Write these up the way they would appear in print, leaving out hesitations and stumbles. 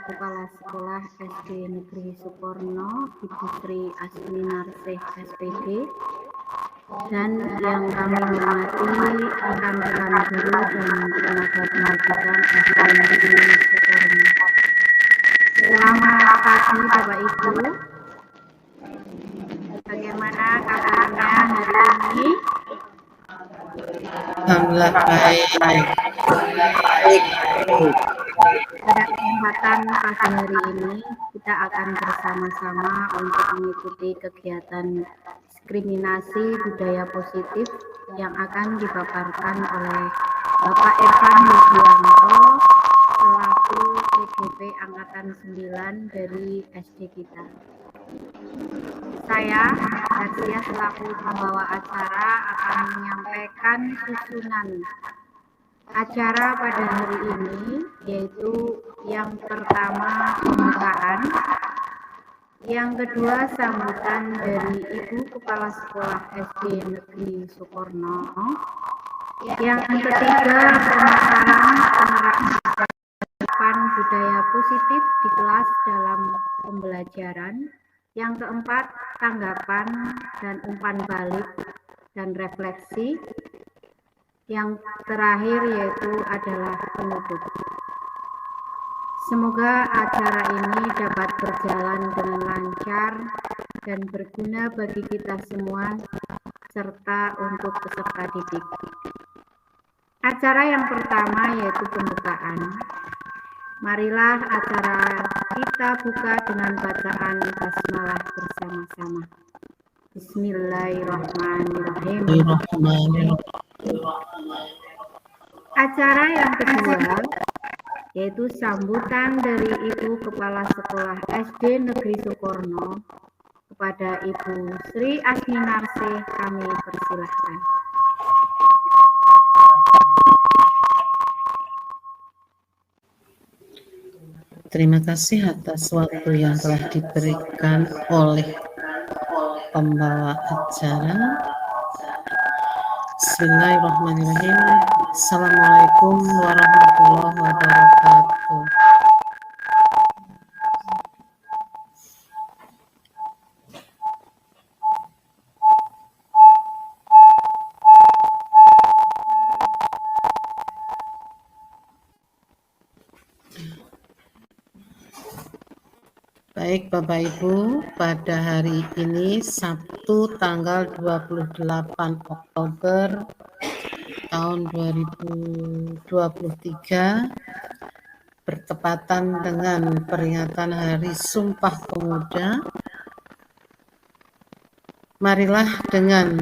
Kepala Sekolah SD Negeri Sukorno, Ibu Sri Asmi Narsih SPD, dan yang kami hormati rekan-rekan guru dan tenaga pendidikan SD Negeri Sukorno. Selamat pagi Bapak Ibu. Bagaimana kabarnya hari ini? Alhamdulillah baik. Pada kesempatan pagi hari ini kita akan bersama-sama untuk mengikuti kegiatan diskriminasi budaya positif yang akan dipaparkan oleh Bapak Irfan Widianto selaku PGP Angkatan 9 dari SD kita. Saya, Garcia selaku pembawa acara akan menyampaikan susunan acara pada hari ini, yaitu yang pertama pembukaan, yang kedua sambutan dari Ibu Kepala Sekolah SD Negeri Sukorno, yang ketiga pemaparan penerapan budaya positif di kelas dalam pembelajaran, yang keempat tanggapan dan umpan balik dan refleksi, yang terakhir yaitu adalah penutup. Semoga acara ini dapat berjalan dengan lancar dan berguna bagi kita semua serta untuk peserta didik. Acara yang pertama yaitu pembukaan. Marilah acara kita buka dengan bacaan basmalah bersama-sama. Bismillahirrahmanirrahim. Acara yang kedua yaitu sambutan dari Ibu Kepala Sekolah SD Negeri Sukorno kepada Ibu Sri Asmi Narsih, kami persilahkan. Terima kasih atas waktu yang telah diberikan oleh pembawa acara. Bismillahirrahmanirrahim. Assalamualaikum warahmatullahi wabarakatuh. Baik Bapak Ibu, pada hari ini Sabtu tanggal 28 Oktober tahun 2023 bertepatan dengan peringatan Hari Sumpah Pemuda. Marilah dengan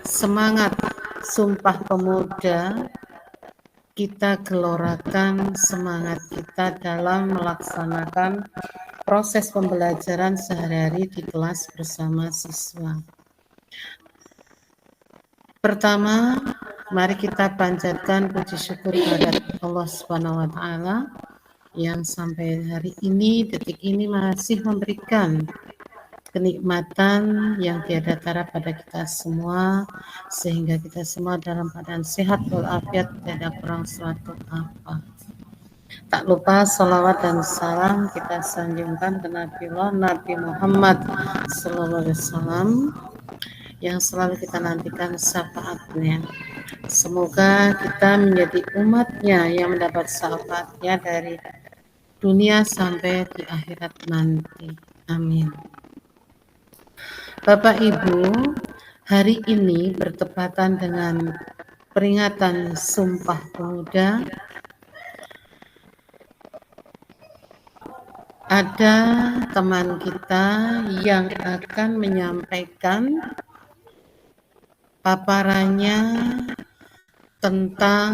semangat Sumpah Pemuda kita gelorakan semangat kita dalam melaksanakan proses pembelajaran sehari-hari di kelas bersama siswa. Pertama, mari kita panjatkan puji syukur kepada Allah Subhanahu wa taala yang sampai hari ini, detik ini masih memberikan kenikmatan yang tiada tara pada kita semua, sehingga kita semua dalam keadaan sehat walafiat, tidak kurang suatu apa. Tak lupa salawat dan salam kita sanjungkan ke Nabi Muhammad SAW yang selalu kita nantikan syafaatnya. Semoga kita menjadi umatnya yang mendapat syafaatnya dari dunia sampai di akhirat nanti. Amin. Bapak Ibu, hari ini bertepatan dengan peringatan Sumpah Pemuda. Ada teman kita yang akan menyampaikan paparannya tentang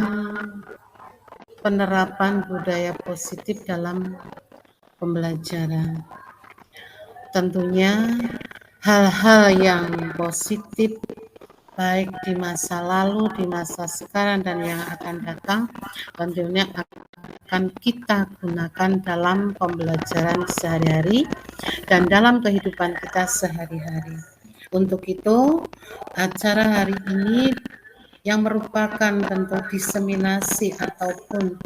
penerapan budaya positif dalam pembelajaran. Tentunya hal-hal yang positif baik di masa lalu, di masa sekarang, dan yang akan datang tentunya akan kita gunakan dalam pembelajaran sehari-hari dan dalam kehidupan kita sehari-hari. Untuk itu, acara hari ini yang merupakan bentuk diseminasi ataupun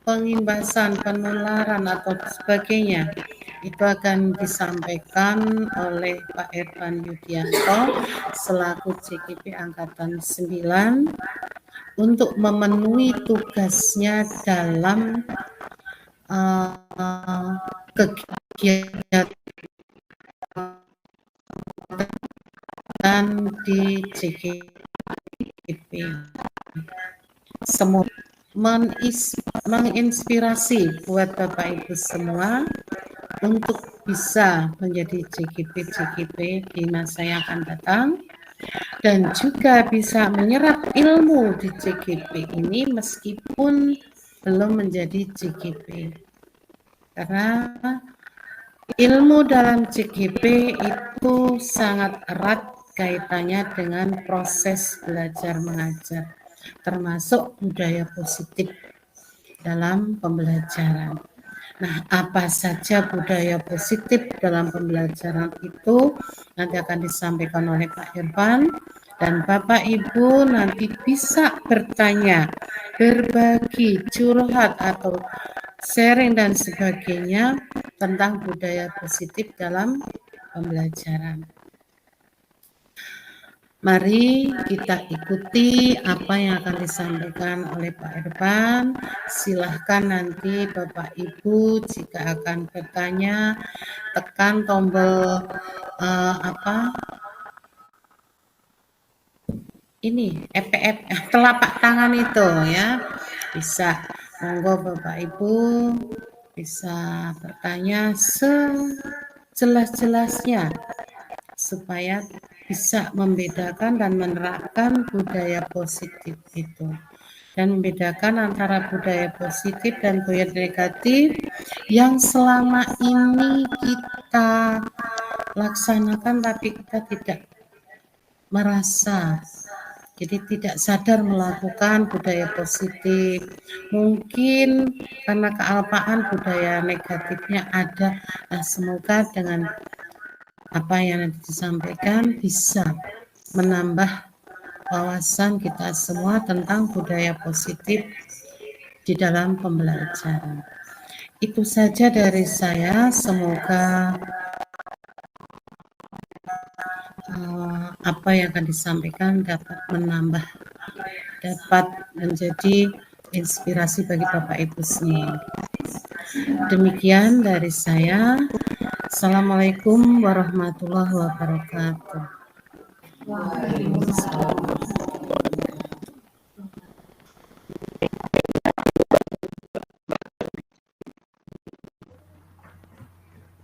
pengimbasan, penularan atau sebagainya itu akan disampaikan oleh Pak Irfan Yudianto selaku CGP Angkatan 9 untuk memenuhi tugasnya dalam kegiatan di CGP. Semua menginspirasi buat Bapak Ibu semua untuk bisa menjadi CGP di masa yang akan datang dan juga bisa menyerap ilmu di CGP ini meskipun belum menjadi CGP. Karena ilmu dalam CGP itu sangat erat kaitannya dengan proses belajar mengajar, termasuk budaya positif dalam pembelajaran. Nah, apa saja budaya positif dalam pembelajaran itu nanti akan disampaikan oleh Pak Irfan dan Bapak Ibu nanti bisa bertanya, berbagi, curhat atau sharing dan sebagainya tentang budaya positif dalam pembelajaran. Mari kita ikuti apa yang akan disampaikan oleh Pak Irfan. Silahkan nanti Bapak Ibu jika akan bertanya tekan tombol telapak tangan itu ya. Bisa monggo Bapak Ibu bisa bertanya sejelas-jelasnya supaya bisa membedakan dan menerapkan budaya positif itu dan membedakan antara budaya positif dan budaya negatif yang selama ini kita laksanakan tapi kita tidak merasa, jadi tidak sadar melakukan budaya positif. Mungkin karena kealpaan budaya negatifnya ada. Nah, semoga dengan apa yang nanti disampaikan bisa menambah wawasan kita semua tentang budaya positif di dalam pembelajaran. Itu saja dari saya. Semoga apa yang akan disampaikan dapat menjadi inspirasi bagi Bapak Ibu semua. Demikian dari saya. Assalamualaikum warahmatullahi wabarakatuh.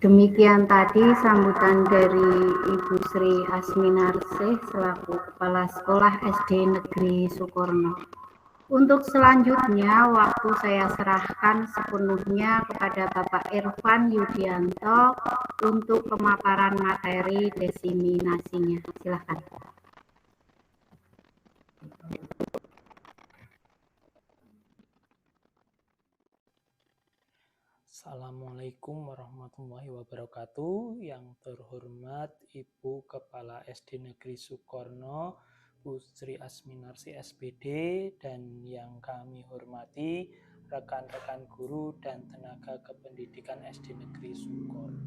Demikian tadi sambutan dari Ibu Sri Asminarsih selaku Kepala Sekolah SD Negeri Sukorno. Untuk selanjutnya, waktu saya serahkan sepenuhnya kepada Bapak Irfan Yudianto untuk pemaparan materi diseminasinya. Silakan. Assalamualaikum warahmatullahi wabarakatuh. Yang terhormat Ibu Kepala SD Negeri Sukorno, Bu Sri Asminarsih SPD, dan yang kami hormati rekan-rekan guru dan tenaga kependidikan SD Negeri Sukorno.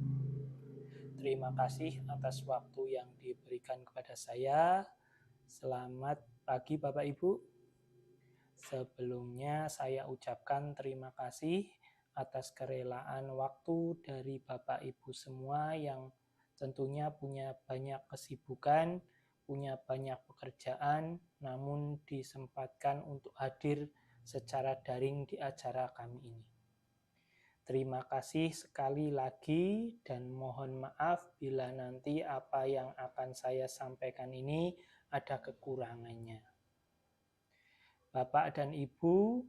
Terima kasih atas waktu yang diberikan kepada saya. Selamat pagi Bapak Ibu. Sebelumnya saya ucapkan terima kasih atas kerelaan waktu dari Bapak Ibu semua yang tentunya punya banyak kesibukan, punya banyak pekerjaan, namun disempatkan untuk hadir secara daring di acara kami ini. Terima kasih sekali lagi dan mohon maaf bila nanti apa yang akan saya sampaikan ini ada kekurangannya. Bapak dan Ibu,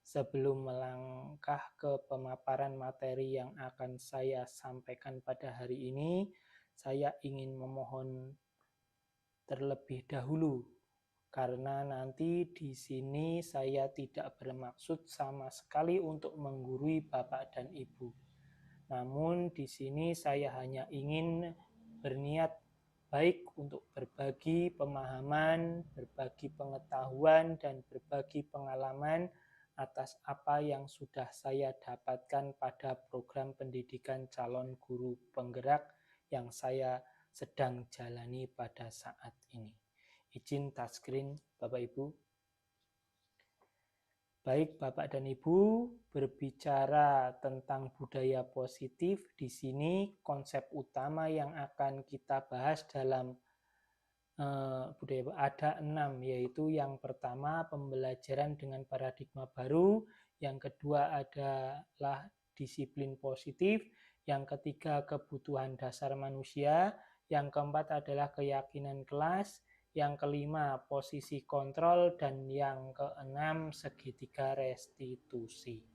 sebelum melangkah ke pemaparan materi yang akan saya sampaikan pada hari ini, saya ingin memohon terlebih dahulu karena nanti di sini saya tidak bermaksud sama sekali untuk menggurui Bapak dan Ibu. Namun di sini saya hanya ingin berniat baik untuk berbagi pemahaman, berbagi pengetahuan, dan berbagi pengalaman atas apa yang sudah saya dapatkan pada program pendidikan calon guru penggerak yang saya sedang jalani pada saat ini. Izin touchscreen Bapak Ibu. Baik Bapak dan Ibu, berbicara tentang budaya positif, di sini konsep utama yang akan kita bahas dalam budaya ada 6, yaitu yang pertama pembelajaran dengan paradigma baru, yang kedua adalah disiplin positif, yang ketiga kebutuhan dasar manusia, yang keempat adalah keyakinan kelas, yang kelima posisi kontrol, dan yang keenam segitiga restitusi.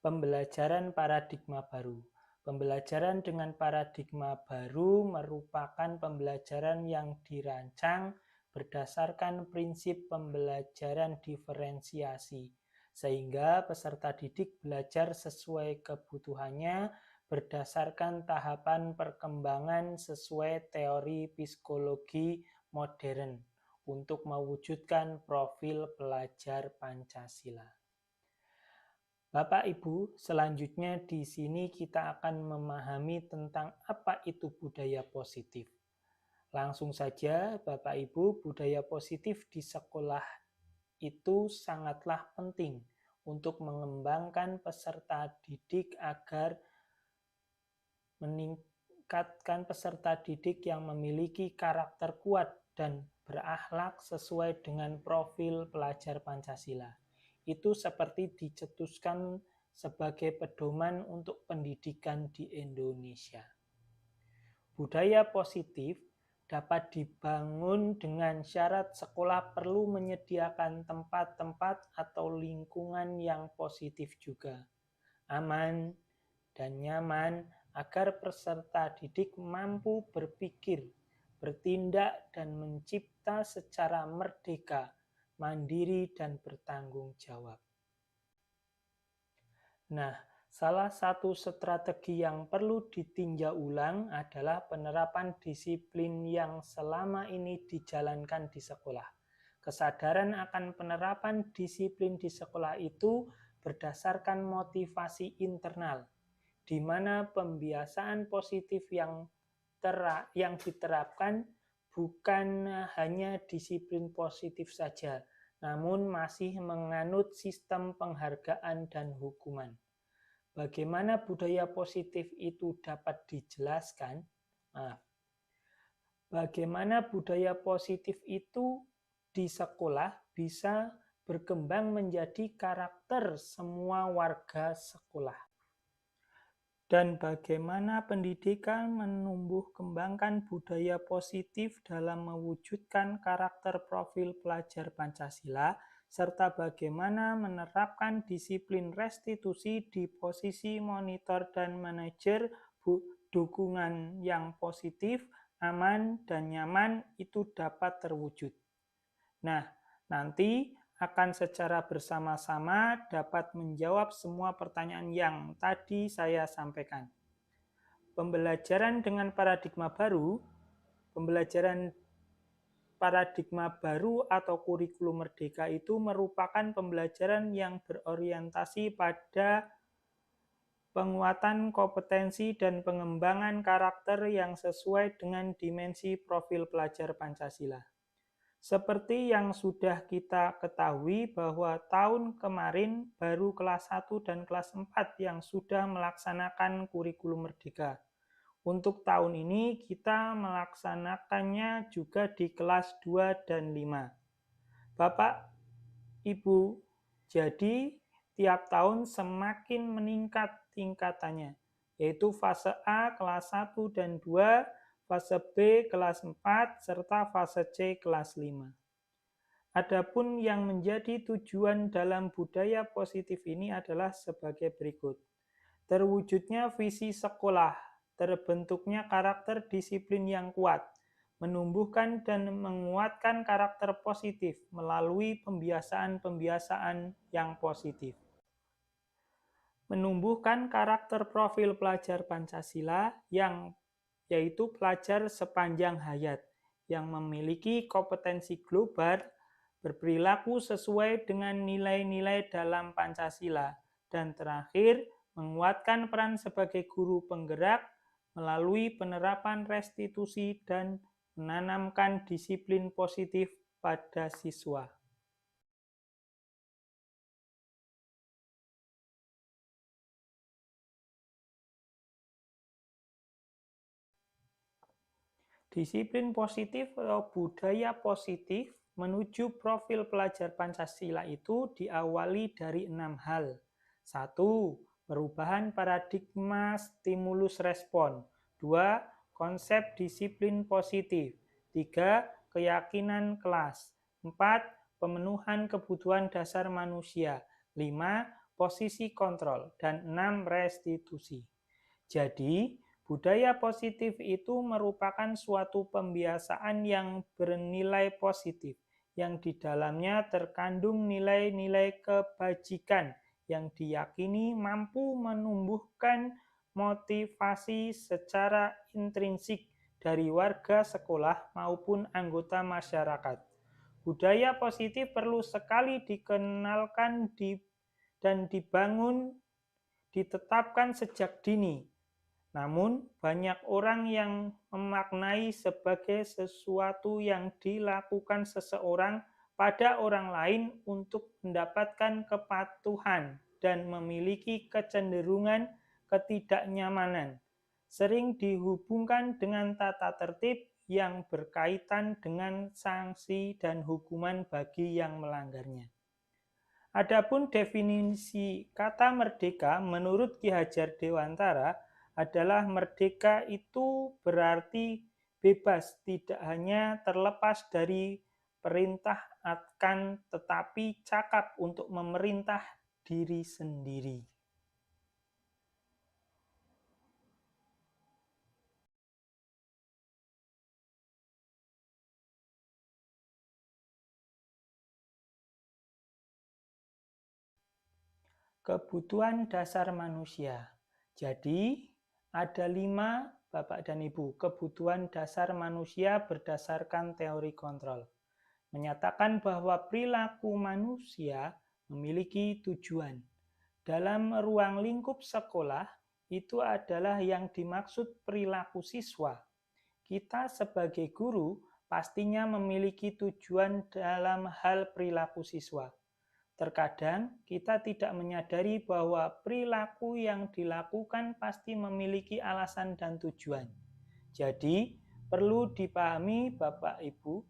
Pembelajaran paradigma baru. Pembelajaran dengan paradigma baru merupakan pembelajaran yang dirancang berdasarkan prinsip pembelajaran diferensiasi, sehingga peserta didik belajar sesuai kebutuhannya berdasarkan tahapan perkembangan sesuai teori psikologi modern untuk mewujudkan profil pelajar Pancasila. Bapak Ibu, selanjutnya di sini kita akan memahami tentang apa itu budaya positif. Langsung saja Bapak Ibu, budaya positif di sekolah itu sangatlah penting untuk mengembangkan peserta didik agar meningkatkan peserta didik yang memiliki karakter kuat dan berakhlak sesuai dengan profil pelajar Pancasila. Itu seperti dicetuskan sebagai pedoman untuk pendidikan di Indonesia. Budaya positif dapat dibangun dengan syarat sekolah perlu menyediakan tempat-tempat atau lingkungan yang positif juga, aman dan nyaman agar peserta didik mampu berpikir, bertindak, dan mencipta secara merdeka, mandiri, dan bertanggung jawab. Nah, salah satu strategi yang perlu ditinjau ulang adalah penerapan disiplin yang selama ini dijalankan di sekolah. Kesadaran akan penerapan disiplin di sekolah itu berdasarkan motivasi internal, di mana pembiasaan positif yang diterapkan bukan hanya disiplin positif saja, namun masih menganut sistem penghargaan dan hukuman. Bagaimana budaya positif itu dapat dijelaskan? Bagaimana budaya positif itu di sekolah bisa berkembang menjadi karakter semua warga sekolah. Dan bagaimana pendidikan menumbuh kembangkan budaya positif dalam mewujudkan karakter profil pelajar Pancasila, serta bagaimana menerapkan disiplin restitusi di posisi monitor dan manajer dukungan yang positif, aman, dan nyaman itu dapat terwujud. Nah, nanti akan secara bersama-sama dapat menjawab semua pertanyaan yang tadi saya sampaikan. Pembelajaran dengan paradigma baru, pembelajaran paradigma baru atau kurikulum merdeka itu merupakan pembelajaran yang berorientasi pada penguatan kompetensi dan pengembangan karakter yang sesuai dengan dimensi profil pelajar Pancasila. Seperti yang sudah kita ketahui bahwa tahun kemarin baru kelas 1 dan kelas 4 yang sudah melaksanakan kurikulum merdeka. Untuk tahun ini kita melaksanakannya juga di kelas 2 dan 5. Bapak, Ibu, jadi tiap tahun semakin meningkat tingkatannya, yaitu fase A kelas 1 dan 2, fase B kelas 4, serta fase C kelas 5. Adapun yang menjadi tujuan dalam budaya positif ini adalah sebagai berikut. Terwujudnya visi sekolah terbentuknya karakter disiplin yang kuat, menumbuhkan dan menguatkan karakter positif melalui pembiasaan-pembiasaan yang positif. Menumbuhkan karakter profil pelajar Pancasila yang yaitu pelajar sepanjang hayat yang memiliki kompetensi global, berperilaku sesuai dengan nilai-nilai dalam Pancasila, dan terakhir, menguatkan peran sebagai guru penggerak melalui penerapan restitusi dan menanamkan disiplin positif pada siswa. Disiplin positif atau budaya positif menuju profil pelajar Pancasila itu diawali dari 6 hal. 1. Perubahan paradigma stimulus respon. 2. Konsep disiplin positif. 3. Keyakinan kelas. 4. Pemenuhan kebutuhan dasar manusia. 5. Posisi kontrol. Dan 6. Restitusi. Jadi, budaya positif itu merupakan suatu pembiasaan yang bernilai positif, yang di dalamnya terkandung nilai-nilai kebajikan yang diyakini mampu menumbuhkan motivasi secara intrinsik dari warga sekolah maupun anggota masyarakat. Budaya positif perlu sekali dikenalkan dan ditetapkan sejak dini. Namun, banyak orang yang memaknai sebagai sesuatu yang dilakukan seseorang pada orang lain untuk mendapatkan kepatuhan dan memiliki kecenderungan ketidaknyamanan, sering dihubungkan dengan tata tertib yang berkaitan dengan sanksi dan hukuman bagi yang melanggarnya. Adapun definisi kata merdeka menurut Ki Hajar Dewantara adalah merdeka itu berarti bebas, tidak hanya terlepas dari perintah akan tetapi cakap untuk memerintah diri sendiri. Kebutuhan dasar manusia. Jadi, ada 5, Bapak dan Ibu, kebutuhan dasar manusia berdasarkan teori kontrol. Menyatakan bahwa perilaku manusia memiliki tujuan. Dalam ruang lingkup sekolah, itu adalah yang dimaksud perilaku siswa. Kita sebagai guru pastinya memiliki tujuan dalam hal perilaku siswa. Terkadang kita tidak menyadari bahwa perilaku yang dilakukan pasti memiliki alasan dan tujuan. Jadi, perlu dipahami Bapak Ibu,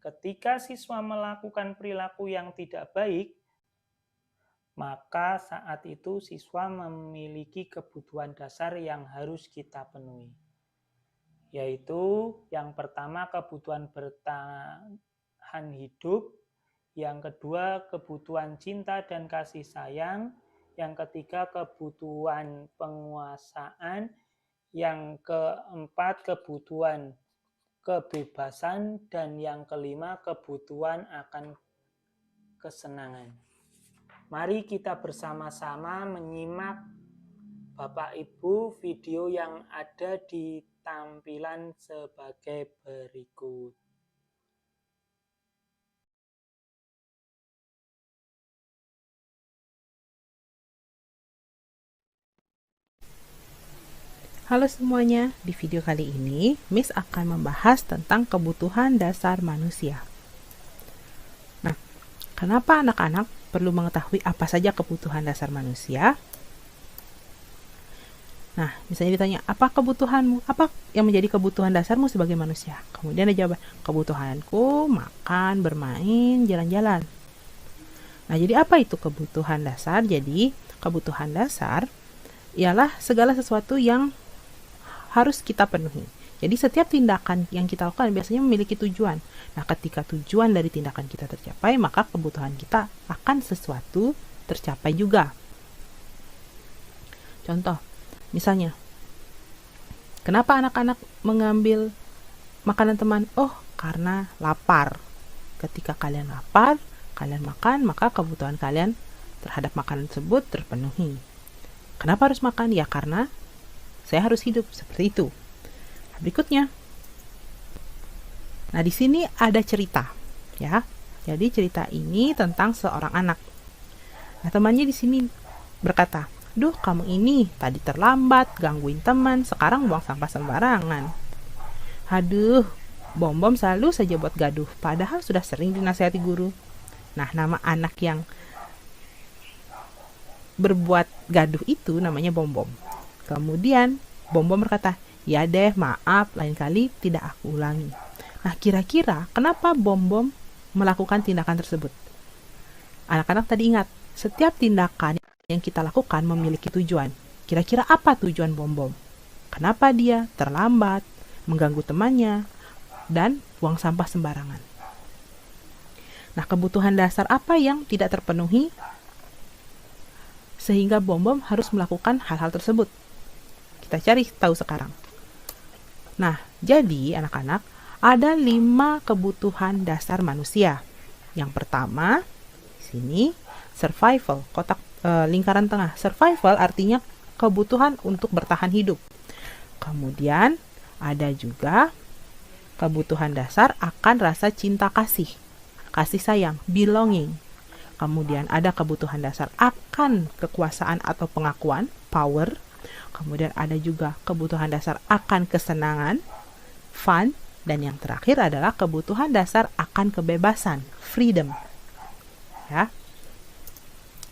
ketika siswa melakukan perilaku yang tidak baik, maka saat itu siswa memiliki kebutuhan dasar yang harus kita penuhi. Yaitu yang pertama kebutuhan bertahan hidup, yang kedua kebutuhan cinta dan kasih sayang, yang ketiga kebutuhan penguasaan, yang keempat kebutuhan kebebasan, dan yang kelima kebutuhan akan kesenangan. Mari kita bersama-sama menyimak Bapak Ibu video yang ada di tampilan sebagai berikut. Halo semuanya, di video kali ini Miss akan membahas tentang kebutuhan dasar manusia. Nah, kenapa anak-anak perlu mengetahui apa saja kebutuhan dasar manusia? Nah, misalnya ditanya, apa kebutuhanmu? Apa yang menjadi kebutuhan dasarmu sebagai manusia? Kemudian ada jawaban, kebutuhanku makan, bermain, jalan-jalan. Nah, jadi apa itu kebutuhan dasar? Jadi, kebutuhan dasar ialah segala sesuatu yang harus kita penuhi. Jadi setiap tindakan yang kita lakukan biasanya memiliki tujuan. Nah, ketika tujuan dari tindakan kita tercapai, maka kebutuhan kita akan sesuatu tercapai juga. Contoh, misalnya, Kenapa anak-anak mengambil makanan teman? Oh, karena lapar. Ketika kalian lapar, kalian makan, maka kebutuhan kalian terhadap makanan tersebut terpenuhi. Kenapa harus makan? Ya karena saya harus hidup, seperti itu. Berikutnya. Nah, di sini ada cerita, ya. Jadi cerita ini tentang seorang anak. Nah, temannya di sini berkata, "Duh, kamu ini tadi terlambat, gangguin teman, sekarang buang sampah sembarangan. Aduh, Bom-Bom selalu saja buat gaduh, padahal sudah sering dinasihati guru." Nah, nama anak yang berbuat gaduh itu namanya Bom-Bom. Kemudian Bom-Bom berkata, "Ya deh, maaf, lain kali tidak aku ulangi." Nah, kira-kira kenapa Bom-Bom melakukan tindakan tersebut? Anak-anak tadi ingat, setiap tindakan yang kita lakukan memiliki tujuan. Kira-kira apa tujuan Bom-Bom? Kenapa dia terlambat, mengganggu temannya, dan buang sampah sembarangan? Nah, kebutuhan dasar apa yang tidak terpenuhi sehingga Bom-Bom harus melakukan hal-hal tersebut? Kita cari tahu sekarang. Nah, jadi anak-anak, ada 5 kebutuhan dasar manusia. Yang pertama, di sini survival, kotak lingkaran tengah. Survival artinya kebutuhan untuk bertahan hidup. Kemudian ada juga kebutuhan dasar akan rasa cinta kasih sayang, belonging. Kemudian ada kebutuhan dasar akan kekuasaan atau pengakuan, power. Kemudian ada juga kebutuhan dasar akan kesenangan, fun. Dan yang terakhir adalah kebutuhan dasar akan kebebasan, freedom. Ya.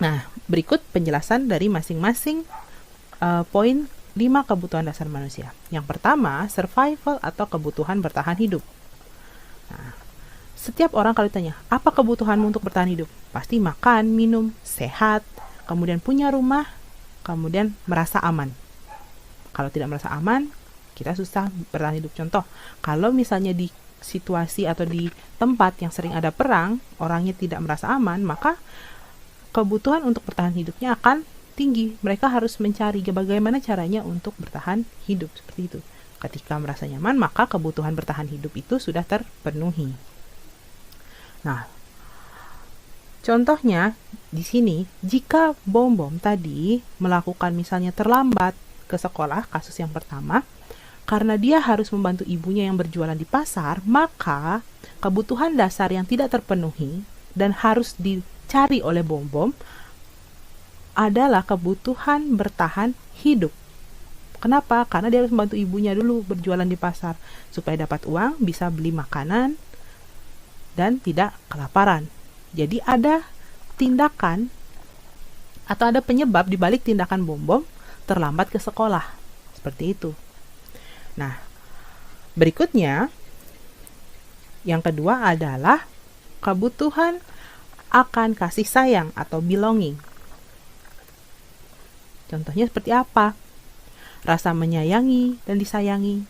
Nah, berikut penjelasan dari masing-masing poin 5 kebutuhan dasar manusia. Yang pertama, survival atau kebutuhan bertahan hidup. Nah, setiap orang kalau ditanya, apa kebutuhanmu untuk bertahan hidup? Pasti makan, minum, sehat, kemudian punya rumah, kemudian merasa aman. Kalau tidak merasa aman, kita susah bertahan hidup. Contoh, kalau misalnya di situasi atau di tempat yang sering ada perang, orangnya tidak merasa aman, maka kebutuhan untuk bertahan hidupnya akan tinggi. Mereka harus mencari bagaimana caranya untuk bertahan hidup, seperti itu. Ketika merasa nyaman, maka kebutuhan bertahan hidup itu sudah terpenuhi. Nah, contohnya di sini, jika Bom-Bom tadi melakukan misalnya terlambat ke sekolah, kasus yang pertama, karena dia harus membantu ibunya yang berjualan di pasar, maka kebutuhan dasar yang tidak terpenuhi dan harus dicari oleh Bom-Bom adalah kebutuhan bertahan hidup. Kenapa? Karena dia harus membantu ibunya dulu berjualan di pasar supaya dapat uang, bisa beli makanan dan tidak kelaparan. Jadi ada tindakan atau ada penyebab di balik tindakan Bom-Bom terlambat ke sekolah. Seperti itu. Nah, berikutnya yang kedua adalah kebutuhan akan kasih sayang atau belonging. Contohnya seperti apa? Rasa menyayangi dan disayangi,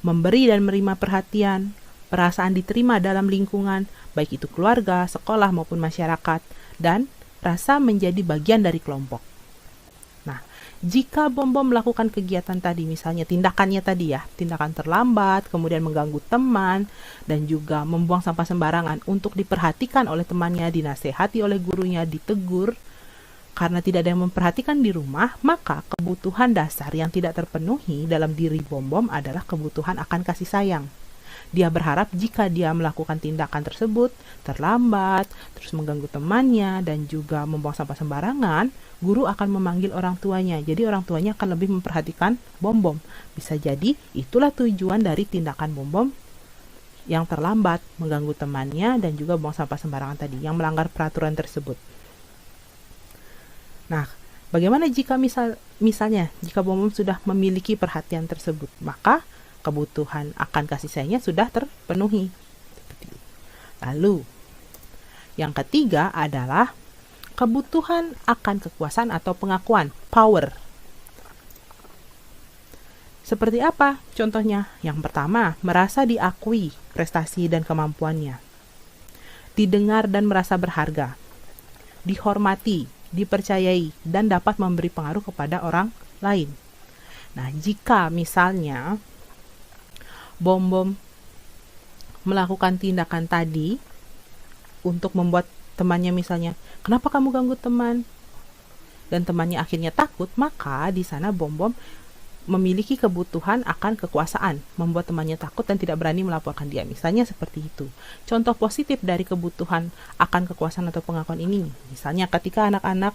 memberi dan menerima perhatian, perasaan diterima dalam lingkungan, baik itu keluarga, sekolah maupun masyarakat, dan rasa menjadi bagian dari kelompok. Nah, jika Bom-Bom melakukan kegiatan tadi, misalnya tindakannya tadi ya, tindakan terlambat, kemudian mengganggu teman, dan juga membuang sampah sembarangan untuk diperhatikan oleh temannya, dinasehati oleh gurunya, ditegur, karena tidak ada yang memperhatikan di rumah, maka kebutuhan dasar yang tidak terpenuhi dalam diri Bom-Bom adalah kebutuhan akan kasih sayang. Dia berharap jika dia melakukan tindakan tersebut, terlambat, terus mengganggu temannya, dan juga membuang sampah sembarangan, guru akan memanggil orang tuanya. Jadi orang tuanya akan lebih memperhatikan Bom-Bom. Bisa jadi itulah tujuan dari tindakan Bom-Bom yang terlambat, mengganggu temannya, dan juga buang sampah sembarangan tadi, yang melanggar peraturan tersebut. Nah, bagaimana jika misalnya jika Bom-Bom sudah memiliki perhatian tersebut, maka kebutuhan akan kasih sayangnya sudah terpenuhi. Lalu, yang ketiga adalah kebutuhan akan kekuasaan atau pengakuan, power. Seperti apa contohnya? Yang pertama, merasa diakui prestasi dan kemampuannya, didengar dan merasa berharga, dihormati, dipercayai, dan dapat memberi pengaruh kepada orang lain. Nah, jika misalnya Bom-bom melakukan tindakan tadi untuk membuat temannya misalnya, kenapa kamu ganggu teman? Dan temannya akhirnya takut, maka di sana bom-bom memiliki kebutuhan akan kekuasaan, membuat temannya takut dan tidak berani melaporkan dia. Misalnya seperti itu. Contoh positif dari kebutuhan akan kekuasaan atau pengakuan ini, misalnya ketika anak-anak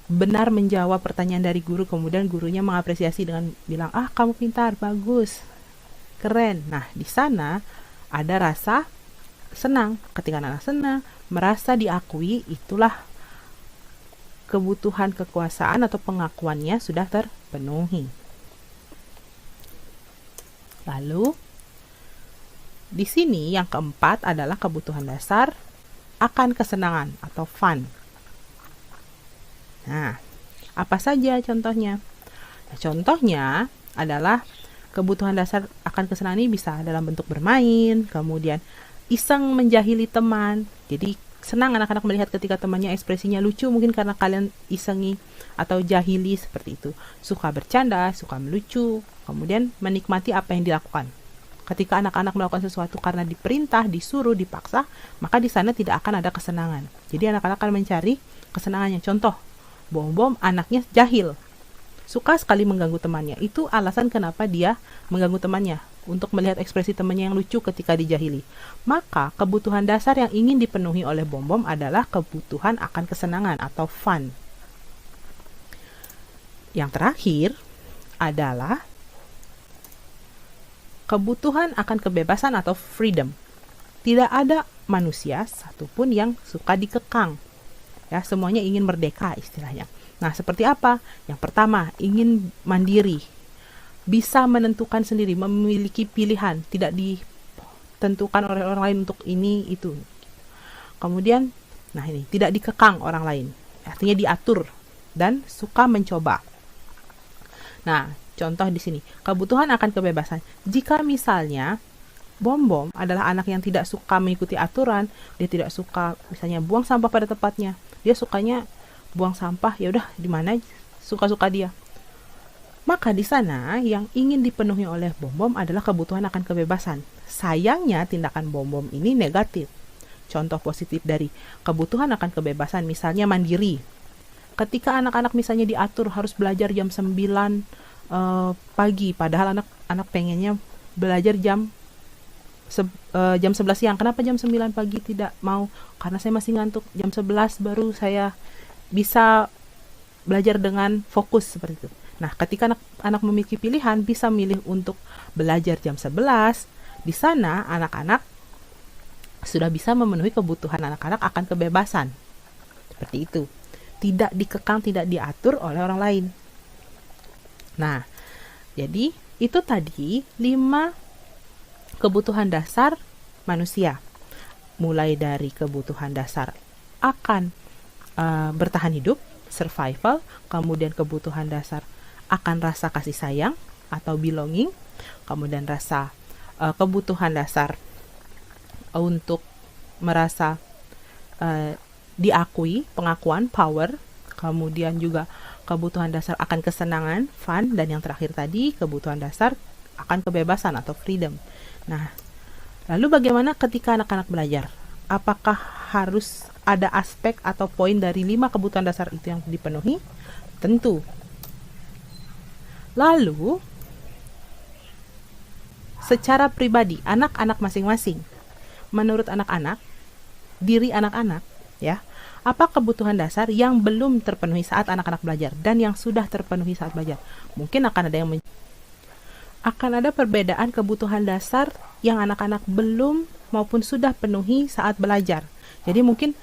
benar menjawab pertanyaan dari guru, kemudian gurunya mengapresiasi dengan bilang, ah kamu pintar, bagus, keren. Nah, di sana ada rasa senang. Ketika anak senang, merasa diakui, itulah kebutuhan kekuasaan atau pengakuannya sudah terpenuhi. Lalu, di sini yang keempat adalah kebutuhan dasar akan kesenangan atau fun. Nah, apa saja contohnya? Nah, contohnya adalah kebutuhan dasar akan kesenangan ini bisa dalam bentuk bermain, kemudian iseng menjahili teman. Jadi senang anak-anak melihat ketika temannya ekspresinya lucu, mungkin karena kalian isengi atau jahili seperti itu. Suka bercanda, suka melucu, kemudian menikmati apa yang dilakukan. Ketika anak-anak melakukan sesuatu karena diperintah, disuruh, dipaksa, maka di sana tidak akan ada kesenangan. Jadi anak-anak akan mencari kesenangannya. Contoh, Bom-bom anaknya jahil, suka sekali mengganggu temannya. Itu alasan kenapa dia mengganggu temannya, untuk melihat ekspresi temannya yang lucu ketika dijahili. Maka kebutuhan dasar yang ingin dipenuhi oleh Bom-bom adalah kebutuhan akan kesenangan atau fun. Yang terakhir adalah kebutuhan akan kebebasan atau freedom. Tidak ada manusia satupun yang suka dikekang. Ya, semuanya ingin merdeka istilahnya. Nah, seperti apa? Yang pertama, ingin mandiri. Bisa menentukan sendiri, memiliki pilihan, tidak ditentukan oleh orang lain untuk ini itu. Kemudian, nah ini, tidak dikekang orang lain. Artinya diatur dan suka mencoba. Nah, contoh di sini, kebutuhan akan kebebasan. Jika misalnya Bom-bom adalah anak yang tidak suka mengikuti aturan, dia tidak suka misalnya buang sampah pada tempatnya. Dia sukanya buang sampah, ya udah di mana suka-suka dia. Maka di sana yang ingin dipenuhi oleh Bom-bom adalah kebutuhan akan kebebasan. Sayangnya tindakan Bom-bom ini negatif. Contoh positif dari kebutuhan akan kebebasan misalnya mandiri. Ketika anak-anak misalnya diatur harus belajar jam 9 pagi, padahal anak-anak pengennya belajar jam 11 siang. Kenapa jam 9 pagi tidak mau? Karena saya masih ngantuk. Jam 11 baru saya bisa belajar dengan fokus seperti itu. Nah, ketika anak memiliki pilihan, bisa milih untuk belajar jam 11, di sana anak-anak sudah bisa memenuhi kebutuhan anak-anak akan kebebasan. Seperti itu. Tidak dikekang, tidak diatur oleh orang lain. Nah, jadi itu tadi 5 kebutuhan dasar manusia, mulai dari kebutuhan dasar akan bertahan hidup, survival, kemudian kebutuhan dasar akan rasa kasih sayang atau belonging, kemudian rasa kebutuhan dasar untuk merasa diakui, pengakuan, power, kemudian juga kebutuhan dasar akan kesenangan, fun, dan yang terakhir tadi kebutuhan dasar akan kebebasan atau freedom. Nah, lalu bagaimana ketika anak-anak belajar? Apakah harus ada aspek atau poin dari 5 kebutuhan dasar itu yang dipenuhi? Tentu. Lalu, secara pribadi, anak-anak masing-masing, menurut anak-anak, diri anak-anak, ya, apa kebutuhan dasar yang belum terpenuhi saat anak-anak belajar dan yang sudah terpenuhi saat belajar? Mungkin akan ada perbedaan kebutuhan dasar yang anak-anak belum maupun sudah penuhi saat belajar. Jadi mungkin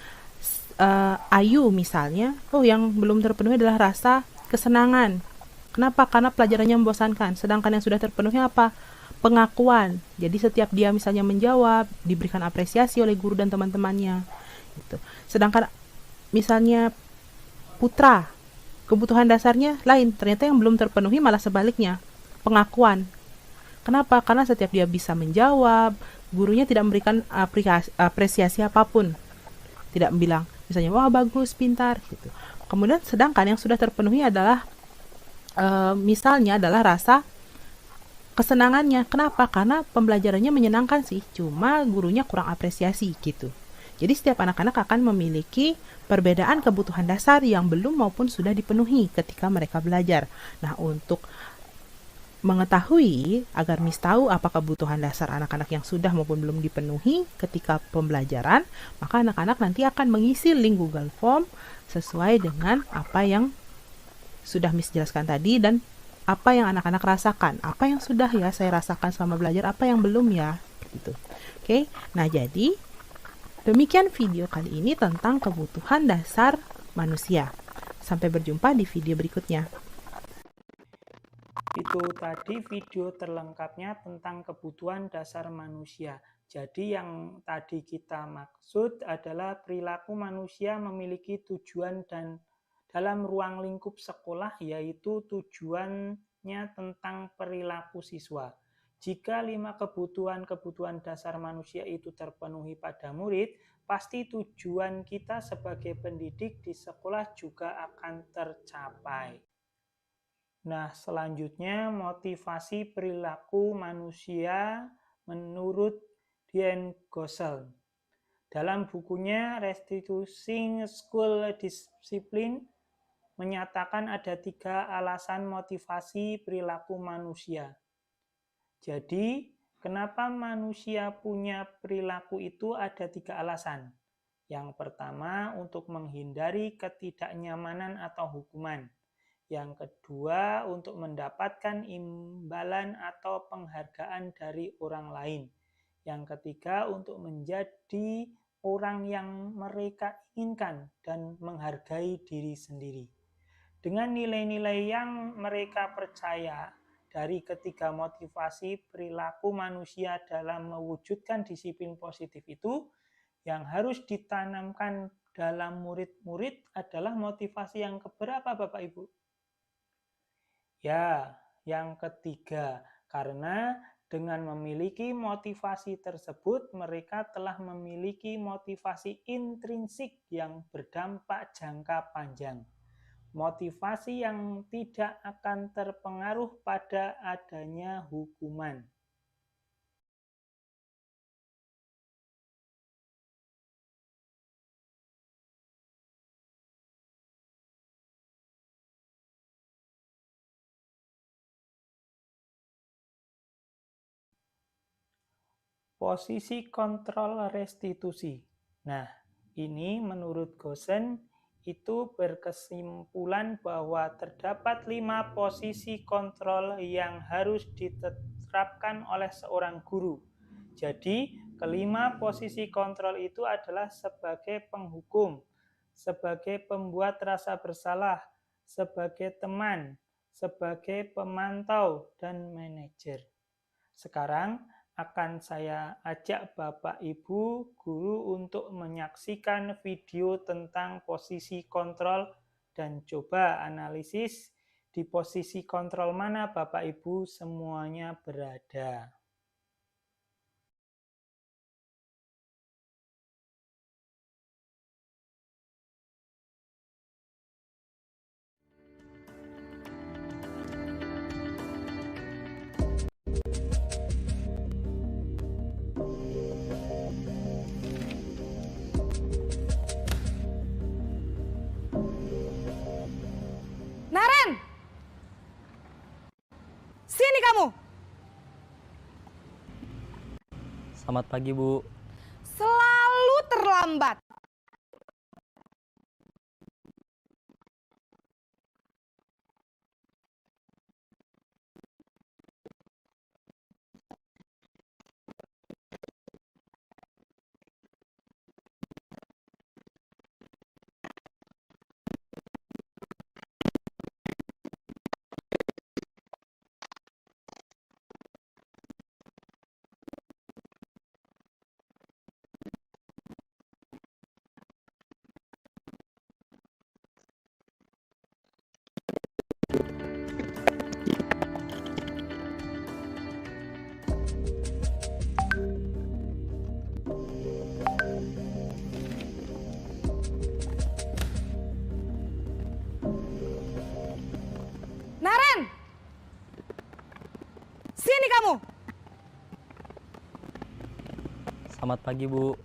Ayu misalnya, yang belum terpenuhi adalah rasa kesenangan. Kenapa? Karena pelajarannya membosankan. Sedangkan yang sudah terpenuhi apa? Pengakuan. Jadi setiap dia misalnya menjawab, diberikan apresiasi oleh guru dan teman-temannya. Gitu. Sedangkan misalnya Putra, kebutuhan dasarnya lain. Ternyata yang belum terpenuhi malah sebaliknya. Pengakuan. Kenapa? Karena setiap dia bisa menjawab, gurunya tidak memberikan apresiasi apapun. Tidak bilang, misalnya, wah bagus, pintar, gitu. Kemudian sedangkan yang sudah terpenuhi adalah, misalnya adalah rasa kesenangannya. Kenapa? Karena pembelajarannya menyenangkan sih, cuma gurunya kurang apresiasi gitu. Jadi setiap anak-anak akan memiliki perbedaan kebutuhan dasar yang belum maupun sudah dipenuhi ketika mereka belajar. Nah, untuk mengetahui agar Miss tahu apa kebutuhan dasar anak-anak yang sudah maupun belum dipenuhi ketika pembelajaran, maka anak-anak nanti akan mengisi link Google Form sesuai dengan apa yang sudah Miss jelaskan tadi dan apa yang anak-anak rasakan, apa yang sudah ya saya rasakan selama belajar, apa yang belum ya, gitu. Oke, nah jadi demikian video kali ini tentang kebutuhan dasar manusia. Sampai berjumpa di video berikutnya. Itu tadi video terlengkapnya tentang kebutuhan dasar manusia. Jadi yang tadi kita maksud adalah perilaku manusia memiliki tujuan dan dalam ruang lingkup sekolah, yaitu tujuannya tentang perilaku siswa. Jika 5 kebutuhan dasar manusia itu terpenuhi pada murid, pasti tujuan kita sebagai pendidik di sekolah juga akan tercapai. Nah, selanjutnya motivasi perilaku manusia menurut Diane Gossel. Dalam bukunya Restituting School Discipline menyatakan ada 3 alasan motivasi perilaku manusia. Jadi, kenapa manusia punya perilaku itu ada 3 alasan. Yang pertama, untuk menghindari ketidaknyamanan atau hukuman. Yang kedua, untuk mendapatkan imbalan atau penghargaan dari orang lain. Yang ketiga, untuk menjadi orang yang mereka inginkan dan menghargai diri sendiri. Dengan nilai-nilai yang mereka percaya, dari ketiga motivasi perilaku manusia dalam mewujudkan disiplin positif itu, yang harus ditanamkan dalam murid-murid adalah motivasi yang keberapa, Bapak Ibu? Ya, yang ketiga, karena dengan memiliki motivasi tersebut, mereka telah memiliki motivasi intrinsik yang berdampak jangka panjang. Motivasi yang tidak akan terpengaruh pada adanya hukuman. Posisi kontrol restitusi. Nah, ini menurut Gossen itu berkesimpulan bahwa terdapat 5 posisi kontrol yang harus diterapkan oleh seorang guru. Jadi, kelima posisi kontrol itu adalah sebagai penghukum, sebagai pembuat rasa bersalah, sebagai teman, sebagai pemantau, dan manajer. Sekarang akan saya ajak Bapak Ibu guru untuk menyaksikan video tentang posisi kontrol dan coba analisis di posisi kontrol mana Bapak Ibu semuanya berada. Naren! Sini kamu! Selamat pagi, Bu. Selalu terlambat. kamu? Selamat pagi, Bu.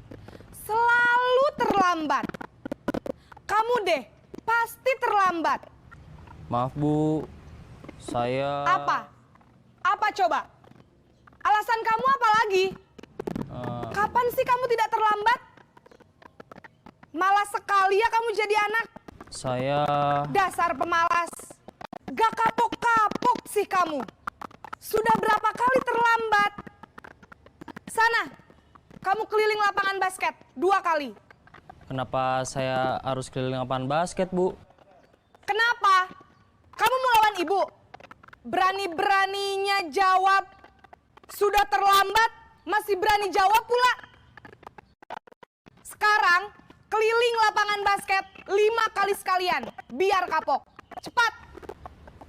Selalu terlambat. Kamu deh, pasti terlambat. Maaf, Bu. Saya... Apa? Apa coba? Alasan kamu apa lagi? Kapan sih kamu tidak terlambat? Malas sekali ya kamu jadi anak. Saya... Dasar pemalas. Gak kapok-kapok sih kamu. Sudah berapa kali terlambat? Sana, kamu keliling lapangan basket 2 kali. Kenapa saya harus keliling lapangan basket, Bu? Kenapa? Kamu mau lawan ibu? Berani-beraninya jawab. Sudah terlambat, masih berani jawab pula. Sekarang, keliling lapangan basket 5 kali sekalian. Biar kapok. Cepat,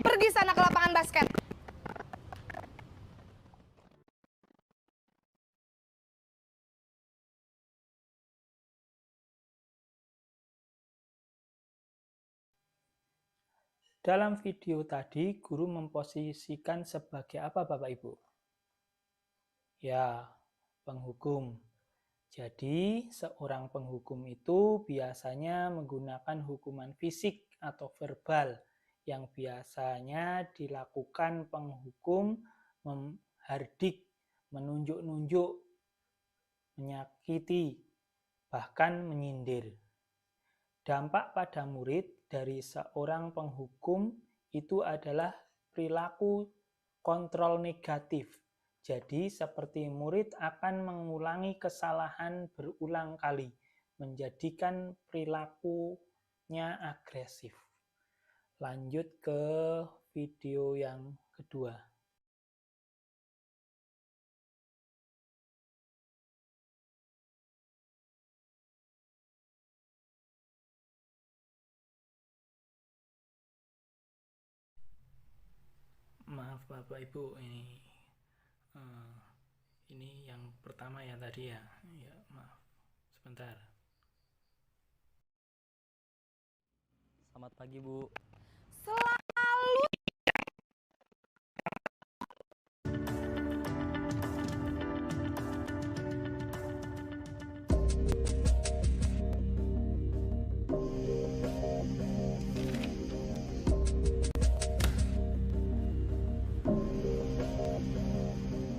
pergi sana ke lapangan basket. Dalam video tadi, guru memposisikan sebagai apa Bapak Ibu? Ya, penghukum. Jadi, seorang penghukum itu biasanya menggunakan hukuman fisik atau verbal yang biasanya dilakukan penghukum menghardik, menunjuk-nunjuk, menyakiti, bahkan menyindir. Dampak pada murid dari seorang penghukum itu adalah perilaku kontrol negatif. Jadi seperti murid akan mengulangi kesalahan berulang kali, menjadikan perilakunya agresif. Lanjut ke video yang kedua. Maaf Bapak Ibu, ini yang pertama ya tadi ya. Ya, maaf. Sebentar. Selamat pagi, Bu. Selalu